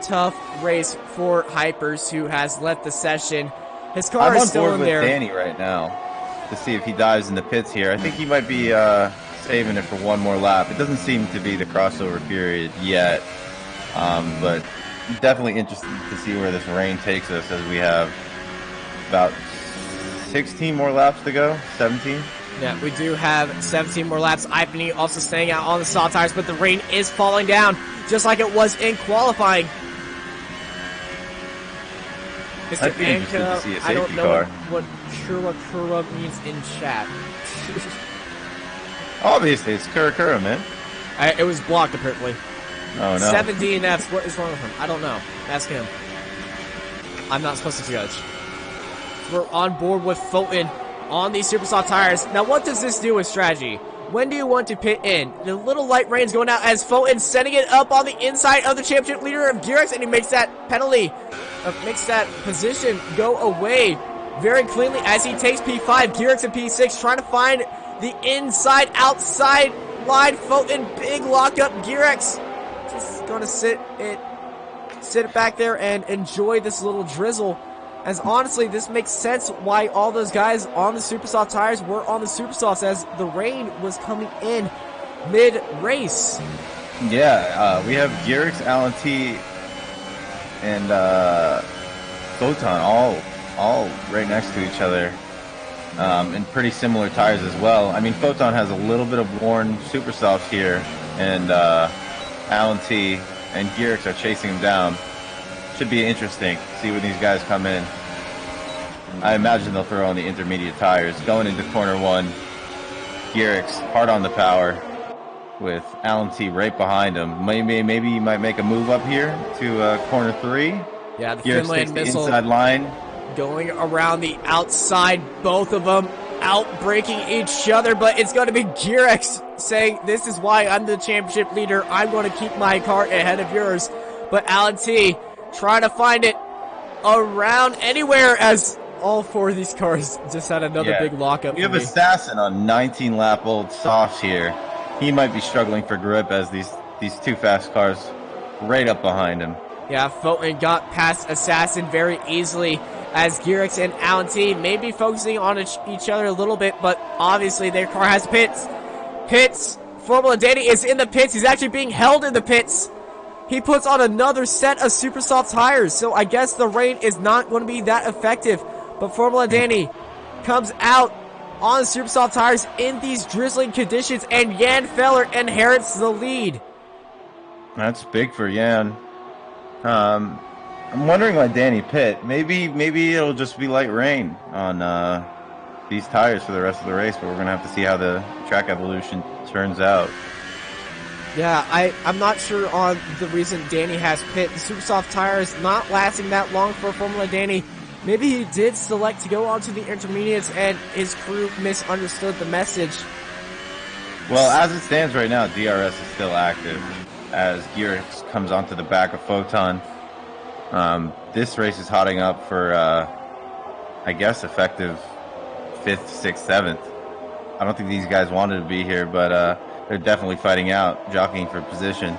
tough race for Hypers, who has left the session. His car is still in there. I'm on board with Danny right now to see if he dives in the pits here. I think he might be saving it for one more lap. It doesn't seem to be the crossover period yet, but definitely interested to see where this rain takes us as we have about 16 more laps to go, 17. Yeah, we do have 17 more laps. Ipany also staying out on the soft tires, but the rain is falling down, just like it was in qualifying. Mr. Anka, I don't know what Kura means in chat. Obviously, it's Kura, man. It was blocked, apparently. Oh, no. 7 DNFs. What is wrong with him? I don't know. Ask him. I'm not supposed to judge. We're on board with Fulton on these super soft tires. Now, what does this do with strategy? When do you want to pit in? The little light rain's going out as Fulton sending it up on the inside of the championship leader of Gearx, and he makes that penalty, makes that position go away very cleanly as he takes P5. Gearx and P6 trying to find the inside, outside line. Fulton, big lockup. Gearx just going to sit it back there and enjoy this little drizzle. As honestly, this makes sense why all those guys on the super soft tires were on the super softs, as the rain was coming in mid-race. Yeah, we have Gearx, Alan T, and Photon all right next to each other, and pretty similar tires as well. I mean, Photon has a little bit of worn super softs here, and Alan T and Gearx are chasing him down. Should be interesting. See when these guys come in. I imagine they'll throw on the intermediate tires. Going into corner 1, Gearx hard on the power with Alan T right behind him. Maybe he might make a move up here to corner 3. Yeah, the Gearx Finland takes missile the inside line. going around the outside. Both of them out-breaking each other, but it's going to be Gearx saying, this is why I'm the championship leader. I'm going to keep my car ahead of yours. But Alan T trying to find it around anywhere, as all 4 of these cars just had another big lockup. We have Assassin on 19-lap-old softs here. He might be struggling for grip as these 2 fast cars right up behind him. Yeah, Fulton got past Assassin very easily, as Gearx and Alan T may be focusing on each other a little bit, but obviously their car has pits. Formula Danny is in the pits. He's actually being held in the pits. He puts on another set of super soft tires, so I guess the rain is not going to be that effective. But Formula Danny comes out on super soft tires in these drizzling conditions, and Jan Feller inherits the lead. That's big for Jan. I'm wondering why Danny pit. Maybe it'll just be light rain on these tires for the rest of the race, but we're going to have to see how the track evolution turns out. Yeah, I'm not sure on the reason Danny has pit. The super soft tires not lasting that long for Formula Danny. Maybe he did select to go onto the intermediates and his crew misunderstood the message. Well, as it stands right now, DRS is still active as Gearx comes onto the back of Photon. This race is hotting up for, I guess, effective 5th, 6th, 7th. I don't think these guys wanted to be here, but they're definitely fighting out, jockeying for position.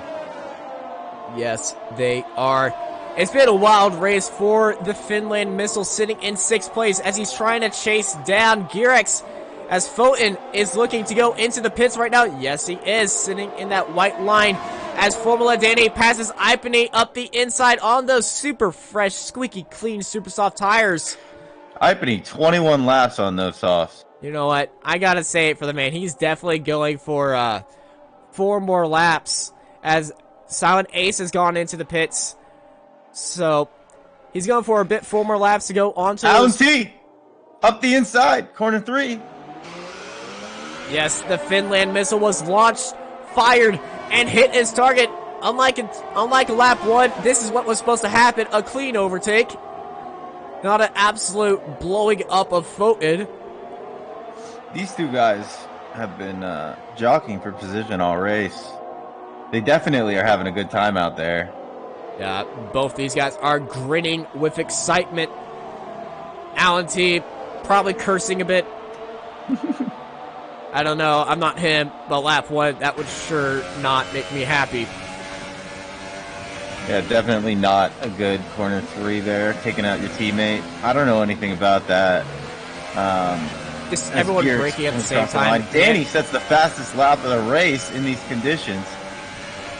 Yes, they are. It's been a wild race for the Finland missile, sitting in 6th place as he's trying to chase down Gearx, as Fulton is looking to go into the pits right now. Yes, he is, sitting in that white line as Formula Danny passes Ipany up the inside on those super fresh, squeaky clean, super soft tires. Ipany, 21 laps on those softs. You know what? I gotta say it for the man. He's definitely going for 4 more laps, as Silent Ace has gone into the pits. So he's going for a bit 4 more laps to go on to Alan T up the inside, corner 3. Yes, the Finland missile was launched, fired, and hit his target. Unlike lap 1, this is what was supposed to happen, a clean overtake. Not an absolute blowing up of Fulton. These 2 guys have been jockeying for position all race. They definitely are having a good time out there. Yeah, both these guys are grinning with excitement. Alan T probably cursing a bit. I don't know, I'm not him, but lap 1, that would sure not make me happy. Yeah, definitely not a good corner 3 there, taking out your teammate. I don't know anything about that. Just everyone breaking at the same time. Danny sets the fastest lap of the race in these conditions,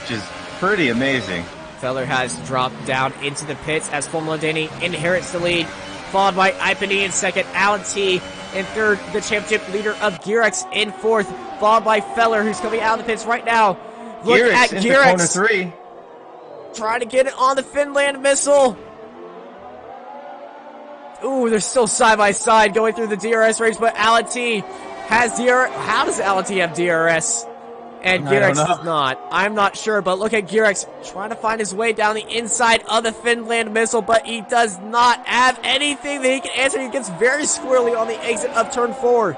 which is pretty amazing. Feller has dropped down into the pits as Formula Danny inherits the lead, followed by Ipany in 2nd, Alan T in 3rd, the championship leader of Gearx in 4th, followed by Feller, who's coming out of the pits right now. Look at Gearx corner 3. Trying to get it on the Finland missile. Ooh, they're still side by side going through the DRS race, but Alan T has DRS. How does Alan T have DRS? And Gearx does not. I'm not sure, but look at Gearx trying to find his way down the inside of the Finland missile, but he does not have anything that he can answer. He gets very squirrely on the exit of turn 4.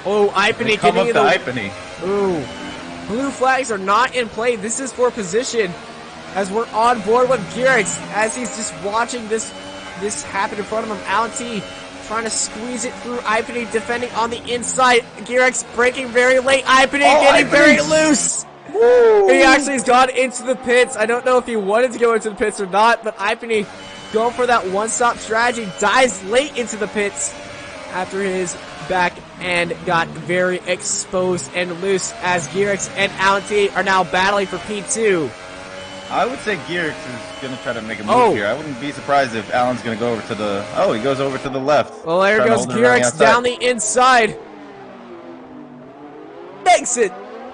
Oh, Ipany Come getting up in to the... Ipany. Ooh. Blue flags are not in play. This is for position. As we're on board with Garrix, as he's just watching this happen in front of him. Alan T trying to squeeze it through Ipany, defending on the inside. Garrix breaking very late. Ipany getting very loose. Woo. He actually has gone into the pits. I don't know if he wanted to go into the pits or not, but Ipany going for that one-stop strategy, dives late into the pits after his back end got very exposed and loose as Garrix and Alan T are now battling for P2. I would say Garrix is going to try to make a move here. I wouldn't be surprised if Alan's going to go over to the... Oh, he goes over to the left. Well, there goes Garrix down the inside.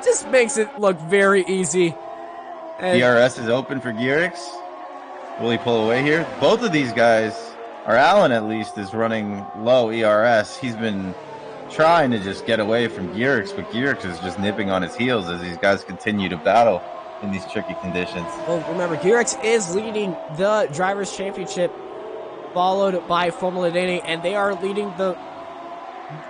Just makes it look very easy. And DRS is open for Garrix. Will he pull away here? Both of these guys, or Alan at least, is running low ERS. He's been trying to just get away from Garrix, but Garrix is just nipping on his heels as these guys continue to battle in these tricky conditions. Well, remember, Garrix is leading the Drivers' Championship, followed by Formula Dani, and they are leading the...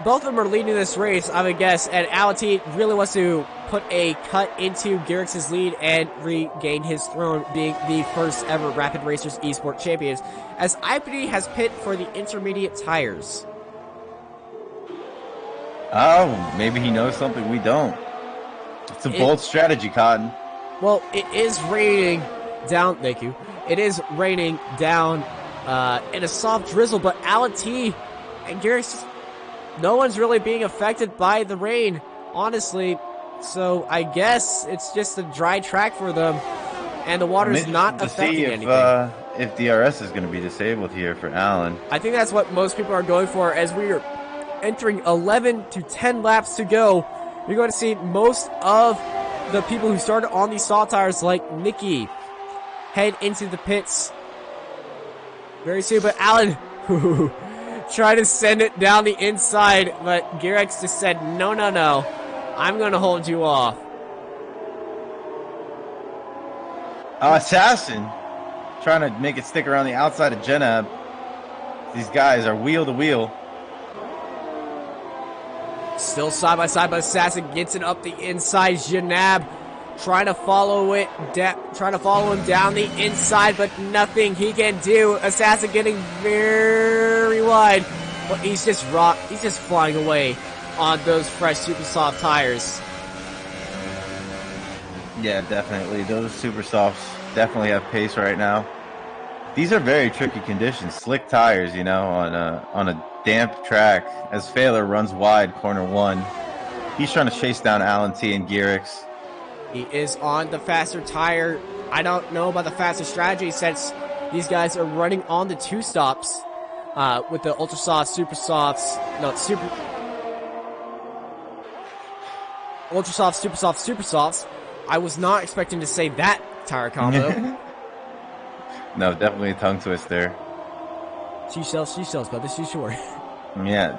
Both of them are leading this race, I would guess, and Alan T really wants to put a cut into Garrix's lead and regain his throne, being the first ever Rapid Racers Esport champions, as Ipany has pit for the intermediate tires. Oh, maybe he knows something we don't. It's a bold strategy, Cotton. Well, it is raining down, thank you. It is raining down in a soft drizzle, but Alan T and Garrix, no one's really being affected by the rain, honestly. So I guess it's just a dry track for them, and the water is not affecting anything. If DRS is going to be disabled here for Alan. I think that's what most people are going for, as we are entering 11 to 10 laps to go. You're going to see most of the people who started on these soft tires, like Nikki, head into the pits very soon. But Alan, tried to send it down the inside, but Garrix just said, no, no, no. I'm going to hold you off. Assassin trying to make it stick around the outside of Jenab. These guys are wheel to wheel. Still side by side, but Assassin gets it up the inside. Janab trying to follow him down the inside, but nothing he can do. Assassin getting very wide, but he's just flying away on those fresh super soft tires. Yeah, definitely. Those super softs definitely have pace right now. These are very tricky conditions. Slick tires, you know, on a damp track. As Failer runs wide, corner one, he's trying to chase down Alan T and Garrix. He is on the faster tire. I don't know about the faster strategy since these guys are running on the two stops with the ultra soft, super softs. No, ultra soft, super softs. I was not expecting to say that tire combo. No, definitely a tongue twister. She sells, brother. She's short. Yeah.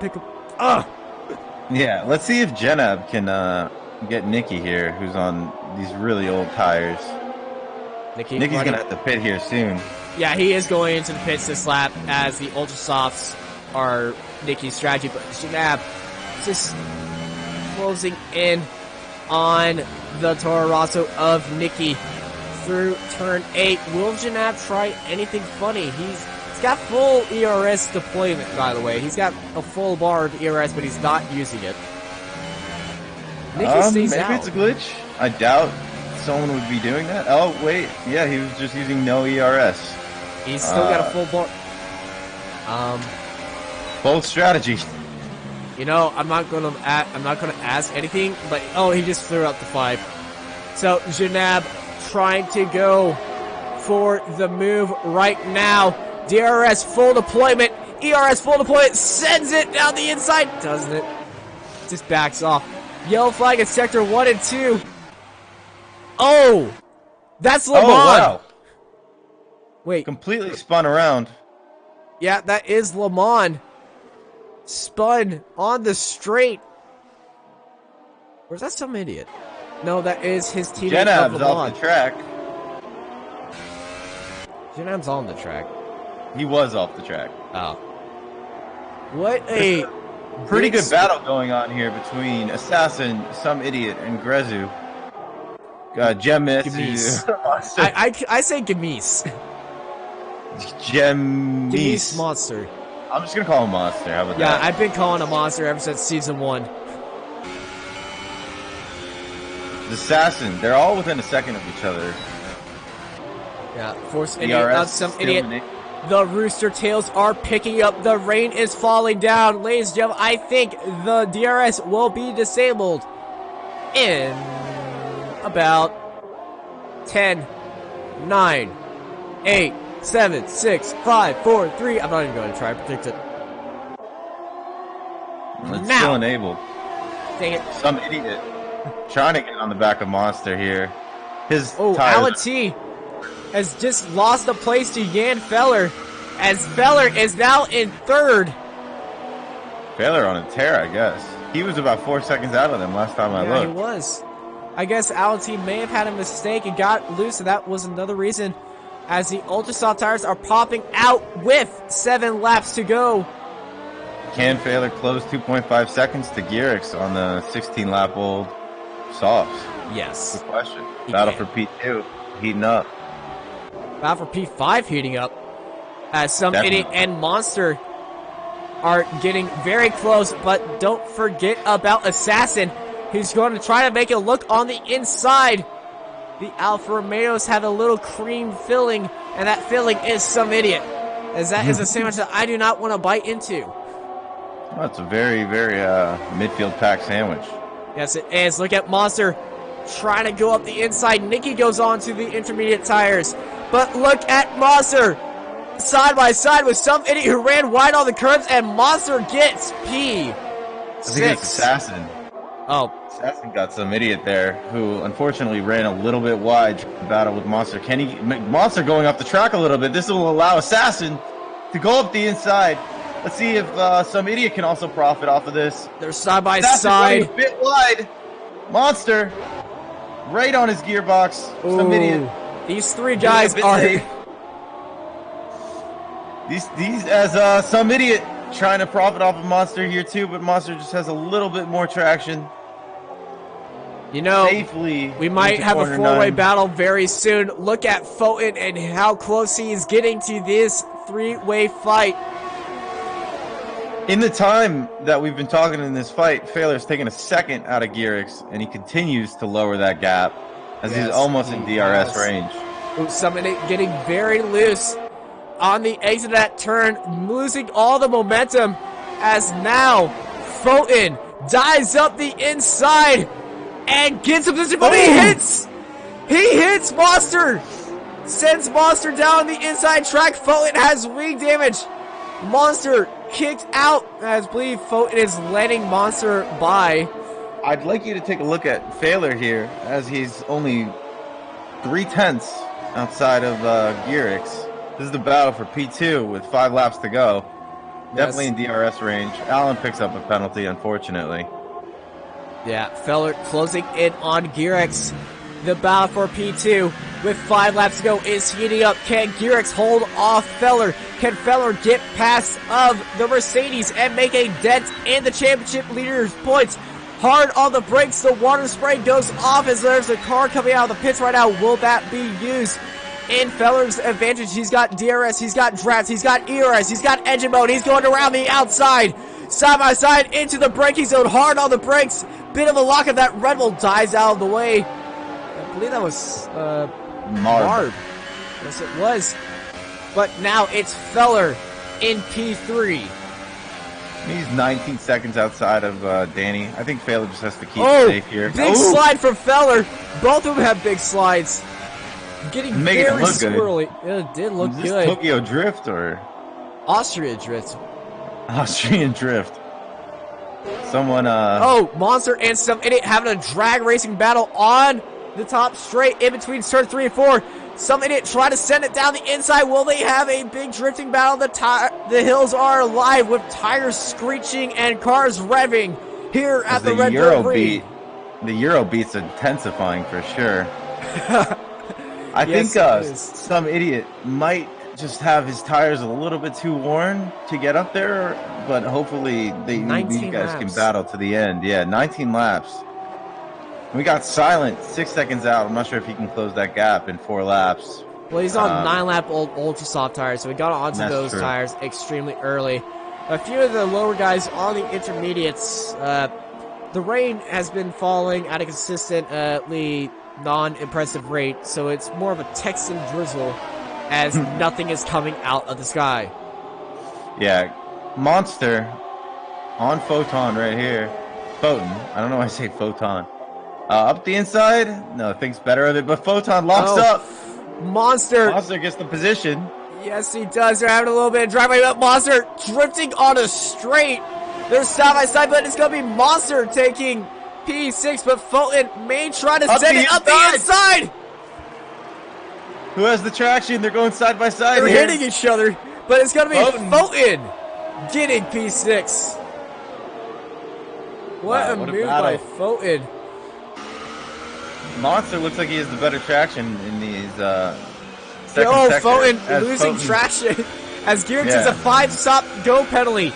Pick up. Yeah, let's see if Jenab can get Nikki here, who's on these really old tires. Nikki's going to have to pit here soon. Yeah, he is going into the pits this lap, as the Ultra Softs are Nikki's strategy, but Janab just closing in on the Toro Rosso of Nikki through turn 8. Will Janab try anything funny? He's got full ERS deployment, by the way. He's got a full bar of ERS, but he's not using it. Nikki stays out. Maybe it's a glitch. I doubt someone would be doing that. Oh, wait. Yeah, he was just using no ERS. He's still got a full bar. Bold strategy. You know, I'm not gonna ask anything, but he just threw out the 5. So Janab trying to go for the move right now. DRS full deployment, ERS full deployment, sends it down the inside, doesn't it? Just backs off. Yellow flag in sector 1 and 2. Oh, that's Le Mans. Oh, wow. Wait. Completely spun around. Yeah, that is Le Mans. Spun on the straight. Or is that some idiot? No, that is his teammate Janab's off the track. Janab's on the track. He was off the track. Oh. What a pretty good battle going on here between Assassin, Some Idiot, and Grezu. Gemise. I say Gemise. Gemise Monster. I'm just gonna call him Monster. How about that? Yeah, I've been calling him Monster ever since season 1. The Assassin, they're all within a second of each other. Yeah, Force Idiot, Some Idiot. The Rooster Tails are picking up. The rain is falling down. Ladies and gentlemen, I think the DRS will be disabled in about 10, 9, 8, 7, 6, 5, 4, 3. I'm not even going to try to predict it. It's now. Still enabled. Dang it. Some Idiot trying to get on the back of Monster here. Alan T has just lost the place to Jan Feller, as Feller is now in 3rd. Feller on a tear, I guess. He was about 4 seconds out of them last time I looked. Yeah, he was. I guess Alan T may have had a mistake and got loose, and that was another reason, as the Ultra Soft tires are popping out with 7 laps to go. Can Feller close 2.5 seconds to Gearix on the 16-lap-old softs? Yes. Good question. Battle for P2 heating up. Battle for P5 heating up, as Some Idiot and Monster are getting very close, but don't forget about Assassin, who's going to try to make it look on the inside. The Alfa Romeos have a little cream filling, and that filling is Some Idiot, as that is a sandwich that I do not want to bite into. Well, it's a very, very midfield pack sandwich. Yes, it is. Look at Monster trying to go up the inside. Nikki goes on to the intermediate tires. But look at Monster side by side with Some Idiot who ran wide on the curves, and Monster gets P6. I think it's Assassin. Oh. Assassin got Some Idiot there, who unfortunately ran a little bit wide to battle with Monster. Monster going off the track a little bit. This will allow Assassin to go up the inside. Let's see if Some Idiot can also profit off of this. They're side by side. A bit wide. Monster right on his gearbox. Ooh. Some Idiot. These 3 guys are. These as Some Idiot trying to profit off of Monster here too, but Monster just has a little bit more traction. You know, safely we might have a 4-way battle very soon. Look at Fulton and how close he is getting to this 3-way fight. In the time that we've been talking in this fight, Failer's taken a second out of Gearix, and he continues to lower that gap as he's almost in DRS range. Some Idiot getting very loose on the exit of that turn, losing all the momentum, as now Fulton dives up the inside and gets him this, but he hits! He hits Monster! Sends Monster down the inside track. Fulton has wing damage. Monster kicked out, as I believe Fulton is letting Monster by. I'd like you to take a look at Failer here, as he's only 0.3 outside of Gearix. This is the battle for P2 with 5 laps to go. Definitely in DRS range. Allen picks up a penalty, unfortunately. Yeah, Feller closing in on Gearix. The battle for P2 with 5 laps to go is heating up. Can Gearix hold off Feller? Can Feller get past of the Mercedes and make a dent in the championship leader's points? Hard on the brakes, the water spray goes off as there's a car coming out of the pits right now. Will that be used in Feller's advantage? He's got DRS, he's got drafts, he's got ERS, he's got engine mode, he's going around the outside. Side by side into the braking zone, hard on the brakes. Bit of a lock of that Red Bull dies out of the way. I believe that was Marb. Yes, it was. But now it's Feller in P3. He's 19 seconds outside of Danny. I think Feller just has to keep it safe here. Big slide from Feller. Both of them have big slides. Getting very squirrely. It did look good. Is this Tokyo Drift or Austria Drift? Austrian Drift. Someone Monster and Some Idiot having a drag racing battle on the top straight in between turn 3 and 4. Some Idiot try to send it down the inside. Will they have a big drifting battle? The hills are alive with tires screeching and cars revving here at the Red Bull Ring. The Euro beat's intensifying for sure. I think Some Idiot might just have his tires a little bit too worn to get up there, but hopefully these guys can battle to the end. Yeah, 19 laps. We got Silent 6 seconds out. I'm not sure if he can close that gap in 4 laps. Well, he's on 9-lap old ultra soft tires, so we got onto those tires extremely early. A few of the lower guys on the intermediates, the rain has been falling at a consistently non-impressive rate, so it's more of a Texan drizzle as nothing is coming out of the sky. Yeah, Monster on Photon right here. Photon. I don't know why I say Photon. Up the inside. No, thinks better of it, but Photon locks up. Monster gets the position. Yes, he does. They're having a little bit of driving up. Monster drifting on a straight. They're side by side, but it's going to be Monster taking P6, but Fulton may try to send it up the inside. Who has the traction? They're going side by side. They're hitting each other, but it's going to be Fulton getting P6. What a move by Fulton. Monster looks like he has the better traction in these second sector. Fulton losing traction as Gearx is a 5-stop go penalty.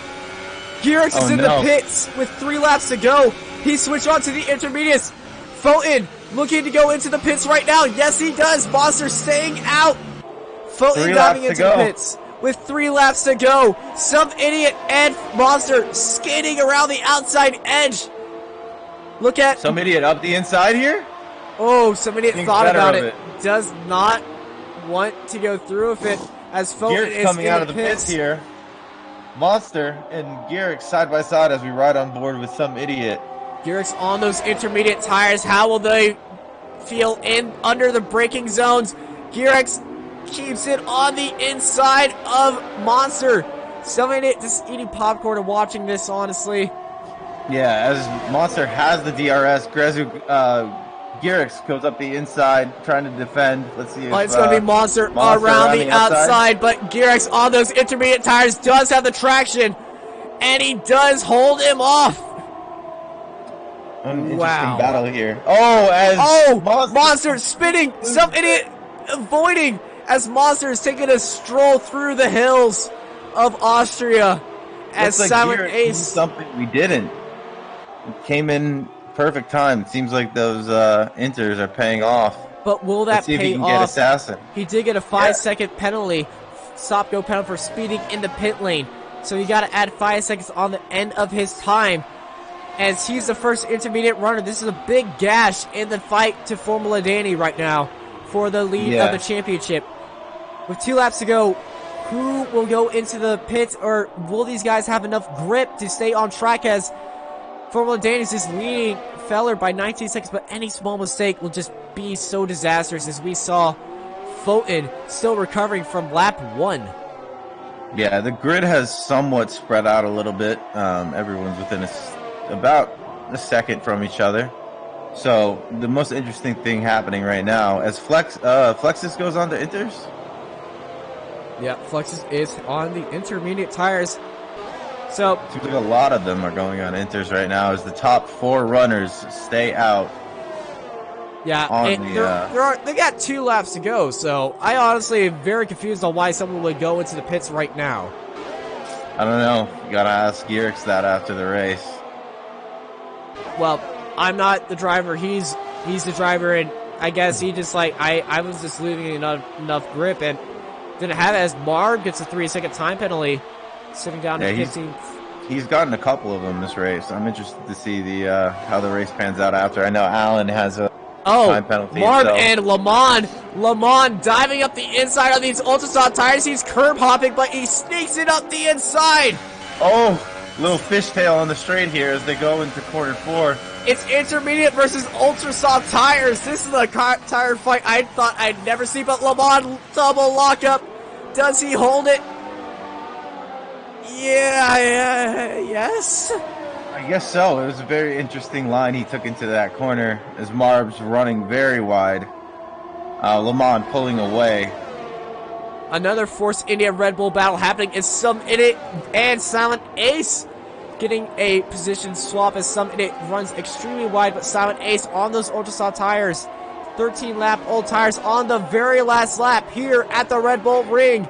Gearx is in the pits with 3 laps to go. He switched on to the intermediates. Fulton looking to go into the pits right now. Yes, he does. Monster staying out. Fulton diving into the pits with 3 laps to go. Some idiot and Monster skating around the outside edge. Look at some idiot up the inside here. Oh, some idiot thought about it. Does not want to go through with it as Fulton is coming out of the pits here. Monster and Gearx side by side as we ride on board with some idiot. Gearx on those intermediate tires. How will they feel in under the braking zones? Gearx keeps it on the inside of Monster. Some idiot just eating popcorn and watching this, honestly. Yeah, as Monster has the DRS, Gearx goes up the inside trying to defend. Let's see if it's going to be Monster around the outside, but Gearx on those intermediate tires does have the traction, and he does hold him off. An interesting battle here. Oh, Monster spinning. Some idiot avoiding as Monster is taking a stroll through the hills of Austria. As Silent Ace something we didn't. It came in perfect time. It seems like those inters are paying off. But will that pay off? Let's see if he can get Assassin. He did get a 5-second penalty, stop-go penalty for speeding in the pit lane. So you got to add 5 seconds on the end of his time. As he's the first intermediate runner, this is a big gash in the fight to Formula Danny right now for the lead of the championship. With 2 laps to go, who will go into the pits, or will these guys have enough grip to stay on track as Formula Danny's is leading Feller by 19 seconds, but any small mistake will just be so disastrous, as we saw Fulton still recovering from lap 1. Yeah, the grid has somewhat spread out a little bit. Everyone's within about a second from each other. So the most interesting thing happening right now as Flexus goes on to inters. Yeah, Flexus is on the intermediate tires. So seems like a lot of them are going on inters right now as the top 4 runners stay out. Yeah, they got 2 laps to go, so I honestly am very confused on why someone would go into the pits right now. I don't know. You gotta ask Gearx that after the race. Well, I'm not the driver. He's the driver, and I guess he just I was just losing enough grip and didn't have it as Marv gets a 3-second time penalty, sitting down to 15th. He's gotten a couple of them this race. I'm interested to see the how the race pans out after. I know Alan has a time penalty. Marv and Lamont diving up the inside on these ultra-soft tires. He's curb hopping, but he sneaks it up the inside. Oh, little fishtail on the straight here as they go into corner 4. It's intermediate versus ultra-soft tires. This is a tire fight I thought I'd never see, but Lamont double lockup. Does he hold it? Yes. I guess so. It was a very interesting line he took into that corner as Marb's running very wide. Lamont pulling away. Another Force India Red Bull battle happening is Some Idiot and Silent Ace getting a position swap as Some Idiot runs extremely wide, but Silent Ace on those ultra-soft tires. 13-lap old tires on the very last lap here at the Red Bull Ring.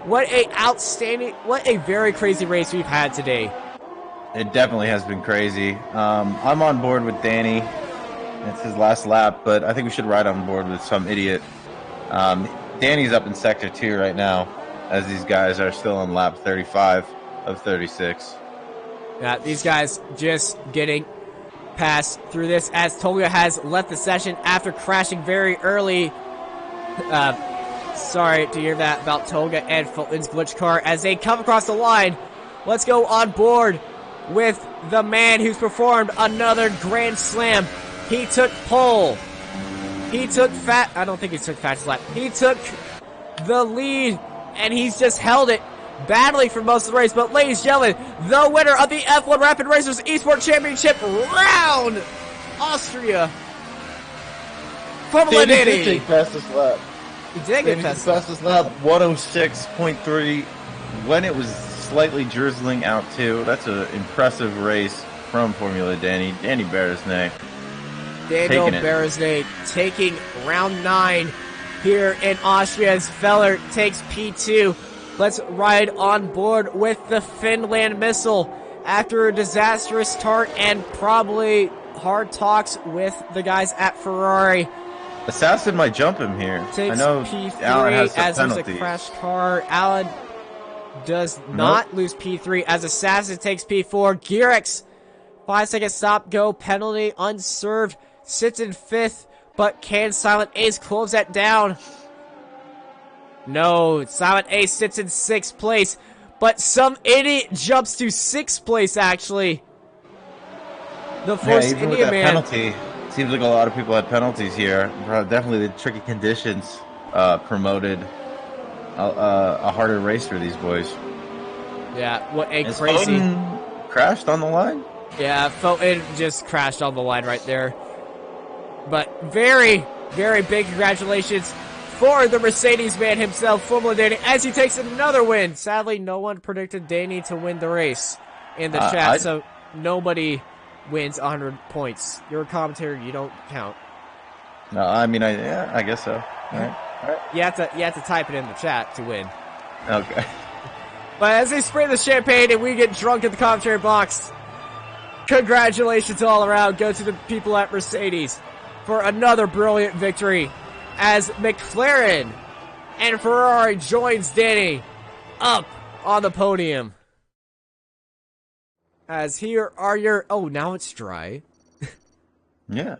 What a very crazy race we've had today. It definitely has been crazy. I'm on board with Danny. It's his last lap, but I think we should ride on board with some idiot. Danny's up in Sector 2 right now, as these guys are still on lap 35 of 36. Yeah, these guys just getting past through this as Tolga has left the session after crashing very early. Sorry to hear that about Tolga and Fulton's glitch car as they come across the line. Let's go on board with the man who's performed another Grand Slam. He took pole. He took I don't think he took fastest lap. He took the lead, and he's just held it, battling for most of the race. But ladies and gentlemen, the winner of the F1 Rapid Racers Esports Championship round, Austria, Formula Danny Danny. did take fastest lap. He did get fastest lap, 106.3, when it was slightly drizzling out too. That's an impressive race from Formula Danny. Danny Beresnay. Daniel Beresnay taking round 9 here in Austria as Feller takes P2. Let's ride on board with the Finland missile after a disastrous start and probably hard talks with the guys at Ferrari. Assassin might jump him here. Takes I know P3 Alan has some as penalties. there's a crash car. Alan does not lose P3 as Assassin takes P4. Gearx, 5-second stop go penalty unserved, sits in 5th, but can Silent Ace close that down? No, Silent Ace sits in 6th place, but some idiot jumps to 6th place actually. The Force even with India that man. penalty, seems like a lot of people had penalties here. Definitely the tricky conditions promoted a harder race for these boys. Yeah, what a Is crazy. Foden crashed on the line? Yeah, Fulton just crashed on the line right there. But very, very big congratulations for the Mercedes man himself, Formula Danny, as he takes another win. Sadly, no one predicted Danny to win the race in the chat, so nobody wins 100 points. Your commentary, you don't count. No, I mean, I guess so. All right. You have to type it in the chat to win. Okay. But as they spray the champagne and we get drunk in the commentary box, congratulations all around go to the people at Mercedes for another brilliant victory as McLaren and Ferrari joins Danny up on the podium. As here are your... Oh, now it's dry. Yeah.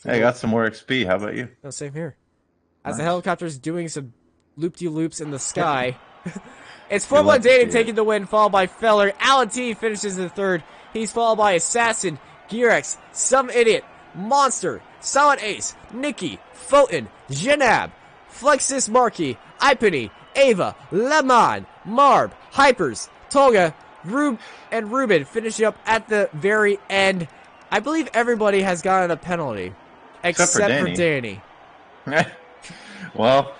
Hey, I got some more XP. How about you? No, same here. As Nice. the helicopter's doing some loop-de-loops in the sky. It's Formula Danny taking the win, followed by Feller. Alan T finishes in 3rd. He's followed by Assassin, Gearx, Some Idiot, Monster, Silent Ace, Nikki, Fulton, Janab, Flexus Markey, Ipany, Ava, Lemon, Marb, Hypers, Tolga, and Ruben finishing up at the very end. I believe everybody has gotten a penalty. Except for Danny. Well,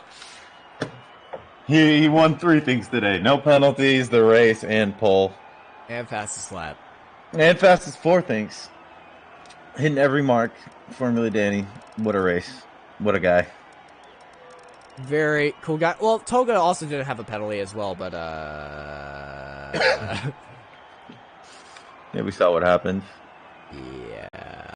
he won 3 things today. No penalties, the race, and pole. And fastest lap. And fastest 4 things. Hitting every mark. Formula Danny. What a race. What a guy. Very cool guy. Well, Toga also didn't have a penalty as well, but Yeah, we saw what happened. yeah.